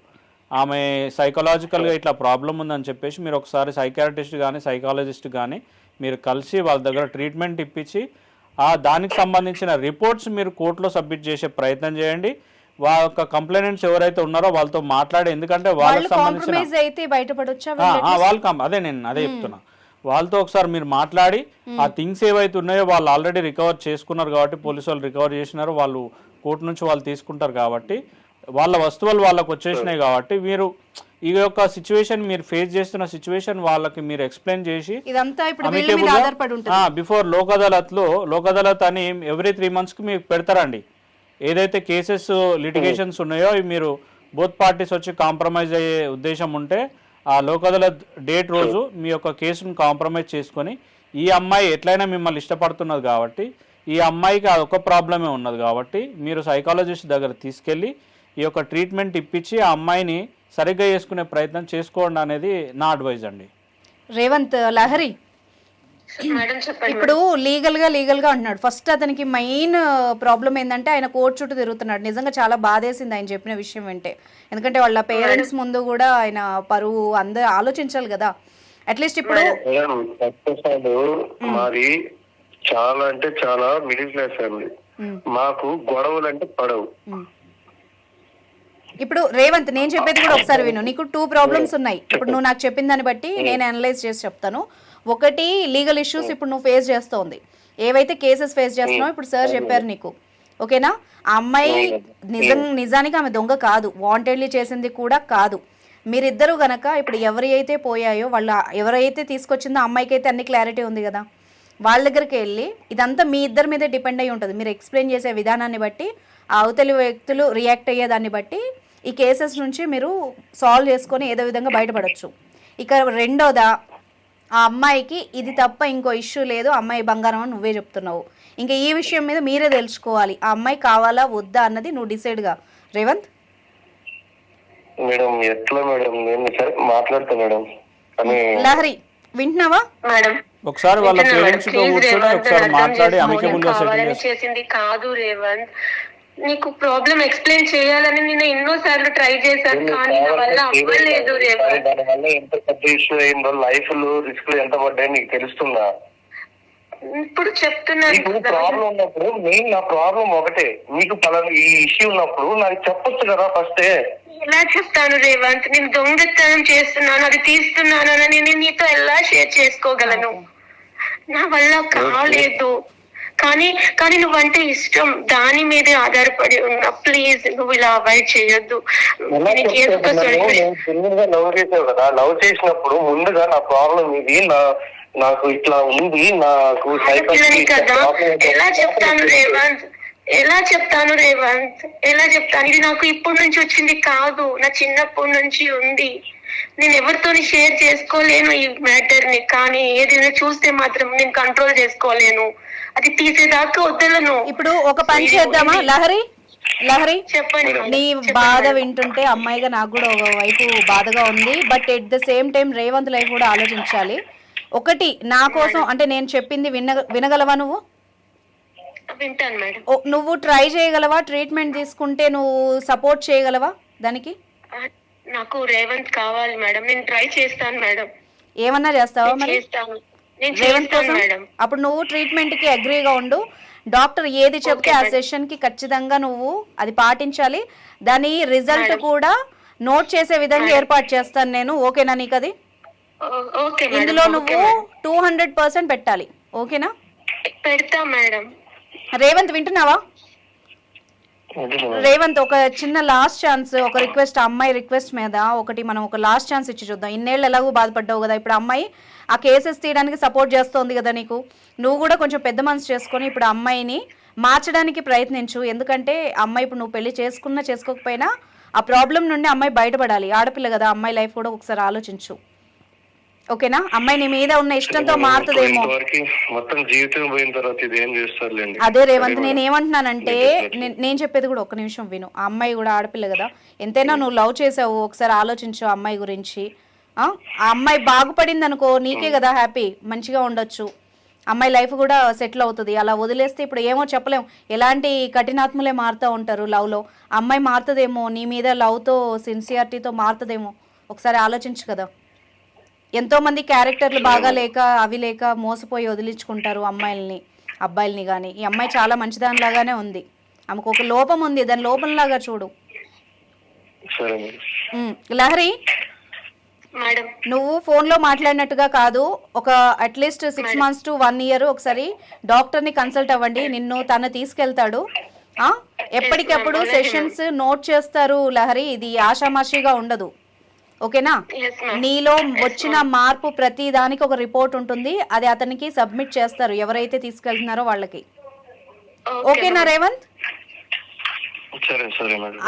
ఆమె సైకలాజికల్గా ఇట్లా ప్రాబ్లం ఉందని చెప్పేసి మీరు ఒకసారి సైకాట్రిస్ట్ కానీ సైకాలజిస్ట్ కానీ మీరు కలిసి వాళ్ళ దగ్గర ట్రీట్మెంట్ ఇప్పించి దానికి సంబంధించిన రిపోర్ట్స్ మీరు కోర్టులో సబ్మిట్ చేసే ప్రయత్నం చేయండి. వాళ్ళ కంప్లైనెంట్స్ ఎవరైతే ఉన్నారో వాళ్ళతో మాట్లాడి, ఎందుకంటే వాళ్ళకి సంబంధించిన అదే నేను అదే చెప్తున్నా, వాళ్ళతో ఒకసారి మీరు మాట్లాడి ఆ థింగ్స్ ఏవైతే ఉన్నాయో వాళ్ళు ఆల్రెడీ రికవర్ చేసుకున్నారు కాబట్టి, పోలీసు వాళ్ళు రికవర్ చేసినారు, వాళ్ళు కోర్టు నుంచి వాళ్ళు తీసుకుంటారు కాబట్టి, వాళ్ళ వస్తువులు వాళ్ళకు వచ్చేసినాయి కాబట్టి, మీరు ఈ యొక్క సిచ్యువేషన్ మీరు ఫేస్ చేస్తున్న సిచ్యువేషన్ వాళ్ళకి మీరు ఎక్స్ప్లెయిన్ చేసి బిఫోర్ లోక్ అదాలత్ అని ఎవ్రీ 3 months కి మీకు పెడతారండి. ఏదైతే కేసెస్ లిటిగేషన్స్ ఉన్నాయో మీరు బోత్ పార్టీస్ వచ్చి కాంప్రమైజ్ అయ్యే ఉద్దేశం ఉంటే ఆ లోక్ అదాలత్ డేట్ రోజు మీ యొక్క కేసును కాంప్రమైజ్ చేసుకొని, ఈ అమ్మాయి ఎట్లయినా మిమ్మల్ని ఇష్టపడుతున్నది కాబట్టి, ఈ అమ్మాయికి అదొక ప్రాబ్లమే ఉన్నది కాబట్టి మీరు సైకాలజిస్ట్ దగ్గర తీసుకెళ్ళి ఈ యొక్క ట్రీట్మెంట్ ఇప్పించి ఆ అమ్మాయిని సరిగ్గా చేసుకునే ప్రయత్నం చేసుకోండి అనేది నా అడ్వైజ్ అండి.
రేవంత్, లహరి ఇప్పుడు లీగల్ గా అంటున్నాడు. ఫస్ట్ అతనికి మెయిన్ ప్రాబ్లం ఏంటంటే ఆయన కోర్టు చుట్టూ తిరుగుతున్నాడు. నిజంగా చాలా బాధేసింది ఆయన చెప్పిన విషయం వింటే. ఎందుకంటే వాళ్ళ పేరెంట్స్ ముందు కూడా ఆయన పరువు అందరూ ఆలోచించాలి కదా. అట్లీస్ట్ ఇప్పుడు
మాది చాలా అంటే చాలా మిడిల్ క్లాస్ ఫ్యామిలీ, మాకు గొడవలు అంటే పడవు.
ఇప్పుడు రేవంత్, నేను చెప్పేది కూడా ఒకసారి విను. నీకు 2 ప్రాబ్లమ్స్ ఉన్నాయి. ఇప్పుడు నువ్వు నాకు చెప్పిన దాన్ని బట్టి నేను అనలైజ్ చేసి చెప్తాను. ఒకటి, లీగల్ ఇష్యూస్ ఇప్పుడు నువ్వు ఫేస్ చేస్తోంది, ఏవైతే కేసెస్ ఫేస్ చేస్తున్నావు ఇప్పుడు సార్ చెప్పారు నీకు, ఓకేనా? ఆ అమ్మాయి నిజానికి ఆమె దొంగ కాదు, వాంటెడ్లీ చేసింది కూడా కాదు. మీరిద్దరూ గనక ఇప్పుడు ఎవరైతే పోయాయో వాళ్ళు ఎవరైతే తీసుకొచ్చిందో అమ్మాయికి అయితే అన్ని క్లారిటీ ఉంది కదా, వాళ్ళ దగ్గరికి వెళ్ళి ఇదంతా మీ ఇద్దరి మీదే డిపెండ్ అయ్యి ఉంటుంది. మీరు ఎక్స్ప్లెయిన్ చేసే విధానాన్ని బట్టి, ఆ అవతలి వ్యక్తులు రియాక్ట్ అయ్యేదాన్ని బట్టి ఈ కేసెస్ నుంచి మీరు సాల్వ్ చేసుకొని ఏదో విధంగా బయటపడవచ్చు. ఇక రెండోదా, ఆ అమ్మాయికి ఇది తప్ప ఇంకో ఇష్యూ లేదు, అమ్మాయి బంగారం అని నువ్వే చెప్తున్నావు. ఇంకా ఈ విషయం మీద మీరే తెలుసుకోవాలి, ఆ అమ్మాయి కావాలా వద్దా అన్నది నువ్వు డిసైడ్గా. రేవంత్
మేడం ఎట్లా మేడం, నేను సరే మాట్లాడతా మేడం.
లహరి వింటున్నావా
మేడం?
ఒకసారి వాళ్ళ పేరెంట్స్ తో కూర్చొని ఒకసారి మాట్లాడి అమికబుల్ గా సెటిల్
చేసింది కాదు రేవంత్. నీకు ప్రాబ్లం ఎక్స్ప్లెయిన్ చేయాలని నేను ఎన్నో సార్లు ట్రై చేశాను, కానీ నా వల్ల అవ్వలేదు రేవంత్.
దాని వల్ల ఎంత పెద్ద ఇష్యూ అయిందో, లైఫ్ లో రిస్క్ ఎంత పడ్డాయో నీకు తెలుస్తుందా?
ఇప్పుడు చెప్తున్నాను,
ప్రాబ్లం ఉన్నప్పుడు మెయిన్ నా ప్రాబ్లం ఒకటే, నీకు ఈ ఇష్యూ ఉన్నప్పుడు నాకు చెప్పొచ్చు కదా ఫస్టే.
ఎలా చెప్తాను రేవంత్? నేను దొంగతనం చేస్తున్నాను, అది తీస్తున్నాను అని నేను నీతో ఎలా షేర్ చేసుకోగలను? నా వల్ల కాలేదు. కానీ నువ్వంటే ఇష్టం, దాని మీదే ఆధారపడి ఉన్నా. ప్లీజ్ నువ్వు ఇలా అవాయిడ్ చేయొద్దు.
లవ్ చేసావు కదా, లవ్ చేసినప్పుడు ముందుగా నా ప్రాబ్లం ఇది, నాకు ఇట్లా ఉంది, నాకు
కదా ఎలా చెప్తాను రేవంత్? ఎలా చెప్తాను? ఇది నాకు ఇప్పటి నుంచి వచ్చింది కాదు, నా చిన్నప్పటి నుంచి ఉంది. నేను ఎవరితో షేర్ చేసుకోలేను ఈ మ్యాటర్ ని, కానీ ఏదైనా చూస్తే మాత్రం నేను కంట్రోల్ చేసుకోలేను. అది తీసేదాకా వదలను.
ఇప్పుడు ఒక పని చేద్దామా లహరి,
చెప్పండి.
నీ బాధ వింటుంటే అమ్మాయిగా నాకు కూడా ఒక వైపు బాధగా ఉంది. But at the same time Revanth life కూడా ఆలోచించాలి. ఒకటి, నా కోసం అంటే నేను చెప్పింది వినగలవా నువ్వు?
వింటాను మేడం.
నువ్వు ట్రై చేయగలవా? ట్రీట్మెంట్ తీసుకుంటే నువ్వు సపోర్ట్ చేయగలవా దానికి?
నాకు రేవంత్ కావాలి మేడం, నేను ట్రై చేస్తాను మేడం.
ఏమన్నా చేస్తావా మరి రేవంత్ కోసం?
మేడం
అప్పుడు నువ్వు ట్రీట్మెంట్ కి అగ్రీగా ఉండు. డాక్టర్ ఏది చెప్తే ఆ సెషన్ కి ఖచ్చితంగా నువ్వు అది పాటించాలి. దాని రిజల్ట్ కూడా నోట్ చేసే విధంగా ఏర్పాటు చేస్తాను నేను. ఓకేనా నీకు? అది ఇందులో నువ్వు 200% పెట్టాలి. ఓకేనా?
పెడతా మేడం.
రేవంత్ వింటున్నావా? రేవంత్, ఒక చిన్న లాస్ట్ ఛాన్స్, ఒక రిక్వెస్ట్, అమ్మాయి రిక్వెస్ట్ మీద ఒకటి మనం ఒక లాస్ట్ ఛాన్స్ ఇచ్చి చూద్దాం. ఇన్నేళ్ళు ఎలాగో బాధపడ్డావు కదా, ఇప్పుడు అమ్మాయి ఆ కేసెస్ తీయడానికి సపోర్ట్ చేస్తోంది కదా నీకు, నువ్వు కూడా కొంచెం పెద్ద మనసు చేసుకొని ఇప్పుడు అమ్మాయిని మార్చడానికి ప్రయత్నించు. ఎందుకంటే అమ్మాయి ఇప్పుడు నువ్వు పెళ్లి చేసుకున్నా చేసుకోకపోయినా ఆ ప్రాబ్లం నుండి అమ్మాయి బయటపడాలి. ఆడపిల్ల కదా, అమ్మాయి లైఫ్ కూడా ఒకసారి ఆలోచించు. ఓకేనా? అమ్మాయి నీ మీద ఉన్న ఇష్టంతో మారుతుందేమో.
మొత్తం జీవితం పోయిన తర్వాత ఇది ఏం చేస్తారులేండి.
అదే రేవంత్, నేను ఏమంటున్నానంటే, నేను చెప్పేది కూడా ఒక్క నిమిషం విను. ఆ అమ్మాయి కూడా ఆడపిల్ల కదా, ఎంతైనా నువ్వు లవ్ చేసావు, ఒకసారి ఆలోచించు అమ్మాయి గురించి. ఆ అమ్మాయి బాగుపడింది అనుకో, నీకే కదా హ్యాపీ, మంచిగా ఉండొచ్చు, అమ్మాయి లైఫ్ కూడా సెటిల్ అవుతుంది. అలా వదిలేస్తే ఇప్పుడు ఏమో చెప్పలేం, ఎలాంటి కఠినాత్ములే మారుతూ ఉంటారు లవ్లో. అమ్మాయి మారుతుందేమో, నీ మీద లవ్తో సిన్సియారిటీతో మారుతుందేమో, ఒకసారి ఆలోచించు కదా. ఎంతోమంది క్యారెక్టర్లు బాగా లేక అవి లేక మోసపోయి వదిలించుకుంటారు అమ్మాయిల్ని అబ్బాయిల్ని కానీ. ఈ అమ్మాయి చాలా మంచిదానిలాగానే ఉంది, ఆమెకు ఒక లోపం ఉంది, దాని లోపంలాగా చూడు. లహరి, నువ్వు ఫోన్లో మాట్లాడినట్టుగా కాదు, ఒక అట్లీస్ట్ 6 months to 1 year ఒకసారి డాక్టర్ని కన్సల్ట్ అవ్వండి. నిన్ను తను తీసుకెళ్తాడు. ఎప్పటికప్పుడు సెషన్స్ నోట్ చేస్తారు లహరి, ఇది ఆషామాషిగా ఉండదు. ఓకేనా? నీలో వచ్చిన మార్పు ప్రతి దానికి ఒక రిపోర్ట్ ఉంటుంది, అది అతనికి సబ్మిట్ చేస్తారు ఎవరైతే తీసుకెళ్తున్నారో వాళ్ళకి. ఓకేనా రేవంత్?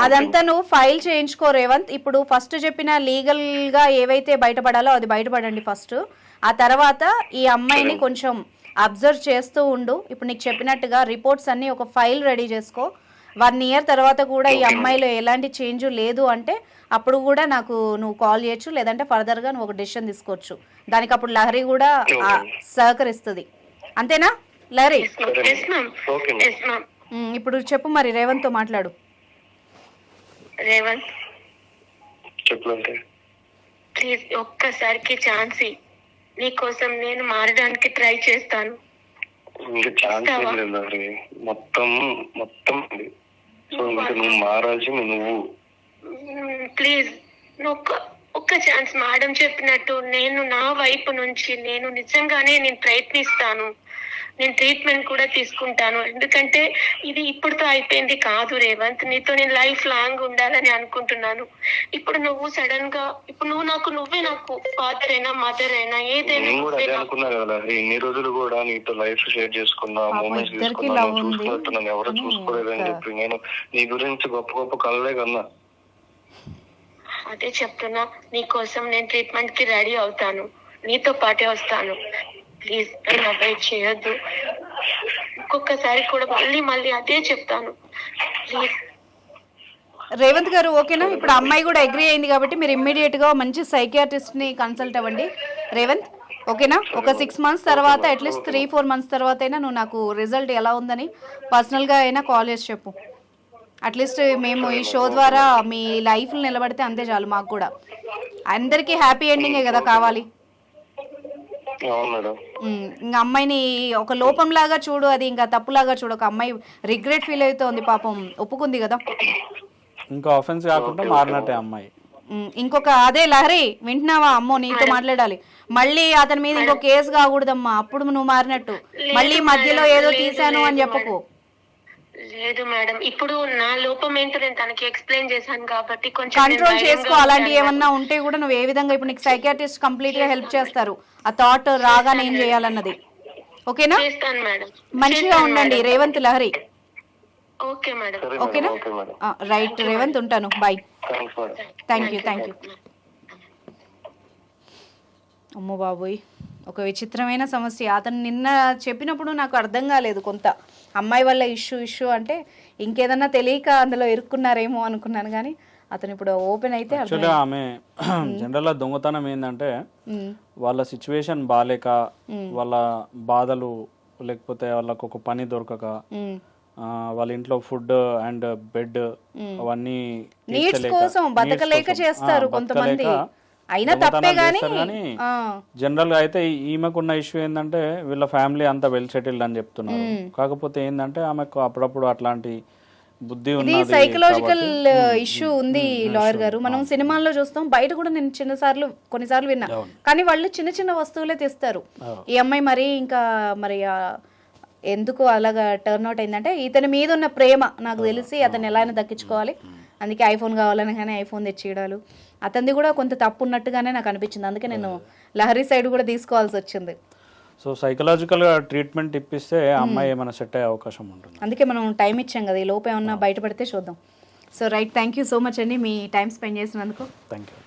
అదంతా నువ్వు ఫైల్ చేయించుకో రేవంత్. ఇప్పుడు ఫస్ట్ చెప్పిన లీగల్ గా ఏవైతే బయటపడాలో అది బయటపడండి ఫస్ట్. ఆ తర్వాత ఈ అమ్మాయిని కొంచెం అబ్జర్వ్ చేస్తూ ఉండు. ఇప్పుడు నీకు చెప్పినట్టుగా రిపోర్ట్స్ అన్ని ఒక ఫైల్ రెడీ చేసుకో. 1 year తర్వాత కూడా ఈ అమ్మాయిలో ఎలాంటి చేంజ్ లేదు అంటే అప్పుడు కూడా నాకు నువ్వు కాల్ చేయొచ్చు, లేదంటే ఫర్దర్గా నువ్వు ఒక డెసిషన్ తీసుకోవచ్చు. దానికి అప్పుడు లహరి కూడా సహకరిస్తుంది. అంతేనా లహరి? ఇప్పుడు చెప్పు మరి, రేవంత్తో మాట్లాడు.
రేవంత్ ప్లీజ్ ఒక్కసారికి ఛాన్స్, నీకోసం నేను మారడానికి ట్రై చేస్తాను.
మొత్తం నువ్వు మారాల్సింది నువ్వు.
ప్లీజ్ ఒక్క ఛాన్స్, మేడం చెప్పినట్టు నేను నా వైపు నుంచి నేను నిజంగానే నేను ప్రయత్నిస్తాను. నేను ట్రీట్మెంట్ కూడా తీసుకుంటాను. ఎందుకంటే ఇది ఇప్పుడుతో అయిపోయింది కాదు రేవంత్, నీతో నేను లైఫ్ లాంగ్ ఉండాలని అనుకుంటున్నాను. ఇప్పుడు నువ్వు సడన్ గా, ఇప్పుడు నువ్వే నాకు ఫాదర్ అయినా మదర్ అయినా ఏదైనా.
అనుకున్నా కదా ఇన్ని రోజులు కూడా నీతో లైఫ్ షేర్ చేసుకున్నా, మూమెంట్స్ తీసుకున్నాను, చూసుకున్నట్టున్నాను, ఎవరు చూసుకోలేదని చెప్పి నేను నీ గురించి గొప్ప గొప్ప కలలే కన్నా.
అదే చెప్తున్నా, నీకోసం నేను ట్రీట్మెంట్ కి రెడీ అవుతాను, నీతో పాటే వస్తాను. ప్లీజ్ అలా వెయిట్ చేయొద్దు. ఇంకొకసారి కూడా మళ్ళీ అదే చెప్తాను. ప్లీజ్
రేవంత్ గారు, ఓకేనా? ఇప్పుడు అమ్మాయి కూడా అగ్రీ అయింది కాబట్టి మీరు ఇమ్మీడియట్ గా మంచి సైకియాట్రిస్ట్ ని కన్సల్ట్ అవ్వండి రేవంత్. ఓకేనా? ఒక 6 months తర్వాత, అట్లీస్ట్ 3-4 months తర్వాత అయినా నువ్వు నాకు రిజల్ట్ ఎలా ఉందని పర్సనల్ గా అయినా కాల్ చేసి చెప్పు. అట్లీస్ట్ మేము ఈ షో ద్వారా మీ లైఫ్లో నిలబడితే అంతే చాలు. మాకు కూడా అందరికీ హ్యాపీ ఎండింగే కదా కావాలి. ఇంకా అమ్మాయిని ఒక లోపంలాగా చూడు, అది ఇంకా తప్పులాగా చూడు. ఒక అమ్మాయి రిగ్రెట్ ఫీల్ అవుతోంది, పాపం ఒప్పుకుంది కదా.
ఇంకా ఆఫెన్స్ కాకుండా మారినట్టే అమ్మాయి.
ఇంకొక అదే లహరి, వింటున్నావా? అమ్మో నీతో మాట్లాడాలి. మళ్ళీ అతని మీద ఇంకో కేసు కాకూడదమ్మా, అప్పుడు నువ్వు మారినట్టు. మళ్ళీ మధ్యలో ఏదో తీసాను అని చెప్పకు.
లేదు మేడం, ఇప్పుడు నా లోపం ఏంటో నేను తనకి ఎక్స్ప్లెయిన్ చేశాను కాబట్టి కొంచెం
కంట్రోల్ చేసుకో. అలాంటి ఏమన్నా ఉంటే కూడా నువ్వు ఏ విధంగా, ఇప్పుడు నీకు సైకియాట్రిస్ట్ కంప్లీట్ గా హెల్ప్ చేస్తారు ఆ థాట్ రాగానే ఏం చేయాలన్నది. ఓకేనా? మంచిగా ఉండండి రేవంత్, లహరి.
Okay madam.
ఓకేనా? రైట్ రేవంత్, ఉంటాను. బాయ్. Thank you. అమ్మో బాబోయ్, ఒక విచిత్రమైన సమస్య. అతను నిన్న చెప్పినప్పుడు నాకు అర్థం కాలేదు, కొంత అమ్మాయి వల్ల ఇష్యూ అంటే ఇంకేదన్నా తెలియక అందులో ఇరుక్కున్నారేమో అనుకున్నాను, కానీ అతను ఇప్పుడు ఓపెన్ అయితే
ఆమె జనరల్ గా దొంగతనం ఏంటంటే వాళ్ళ సిచ్యువేషన్ బాగాలేక, వాళ్ళ బాధలు, లేకపోతే వాళ్ళకు ఒక పని దొరకక, వాళ్ళ ఇంట్లో ఫుడ్ అండ్ బెడ్ అవన్నీ
నీడ్స్ కోసం బతకలేక చేస్తారు కొంతమంది. అయినా తప్పే గానీ
జనరల్ గా అయితే ఈమెకున్న ఇష్యూ ఏంటంటే వీళ్ళ ఫ్యామిలీ అంతా వెల్ సెటిల్డ్ అని చెప్తున్నారు. కాకపోతే ఏంటంటే ఆమెకు అప్పుడప్పుడు అట్లాంటి బుద్ధి ఉంది,
సైకలాజికల్ ఇష్యూ ఉంది లాయర్ గారు. మనం సినిమాల్లో చూస్తాం, బయట కూడా నేను కొన్నిసార్లు విన్నా. కానీ వాళ్ళు చిన్న చిన్న వస్తువులే తెస్తారు. ఈ అమ్మాయి మరి ఇంకా మరి ఎందుకు అలాగా టర్న్ అవుట్ అయిందంటే ఇతని మీద ఉన్న ప్రేమ నాకు తెలిసి అతను ఎలా అయినా దక్కించుకోవాలి, అందుకే ఐఫోన్ కావాలని కానీ ఐఫోన్ తెచ్చియడాలు, అతనిది కూడా కొంత తప్పు ఉన్నట్టుగానే నాకు అనిపించింది. అందుకే నేను లహరి సైడ్ కూడా తీసుకోవాల్సి వచ్చింది.
సో సైకలాజికల్గా ట్రీట్మెంట్ ఇప్పిస్తే ఆ అమ్మాయి ఏమైనా సెట్ అయ్యే అవకాశం ఉంటుంది.
అందుకే మనం టైం ఇచ్చాం కదా, ఈ లోపు ఏమన్నా బయటపడితే చూద్దాం. So right, thank you so much అండి మీ టైం స్పెండ్ చేసినందుకు.
Thank you.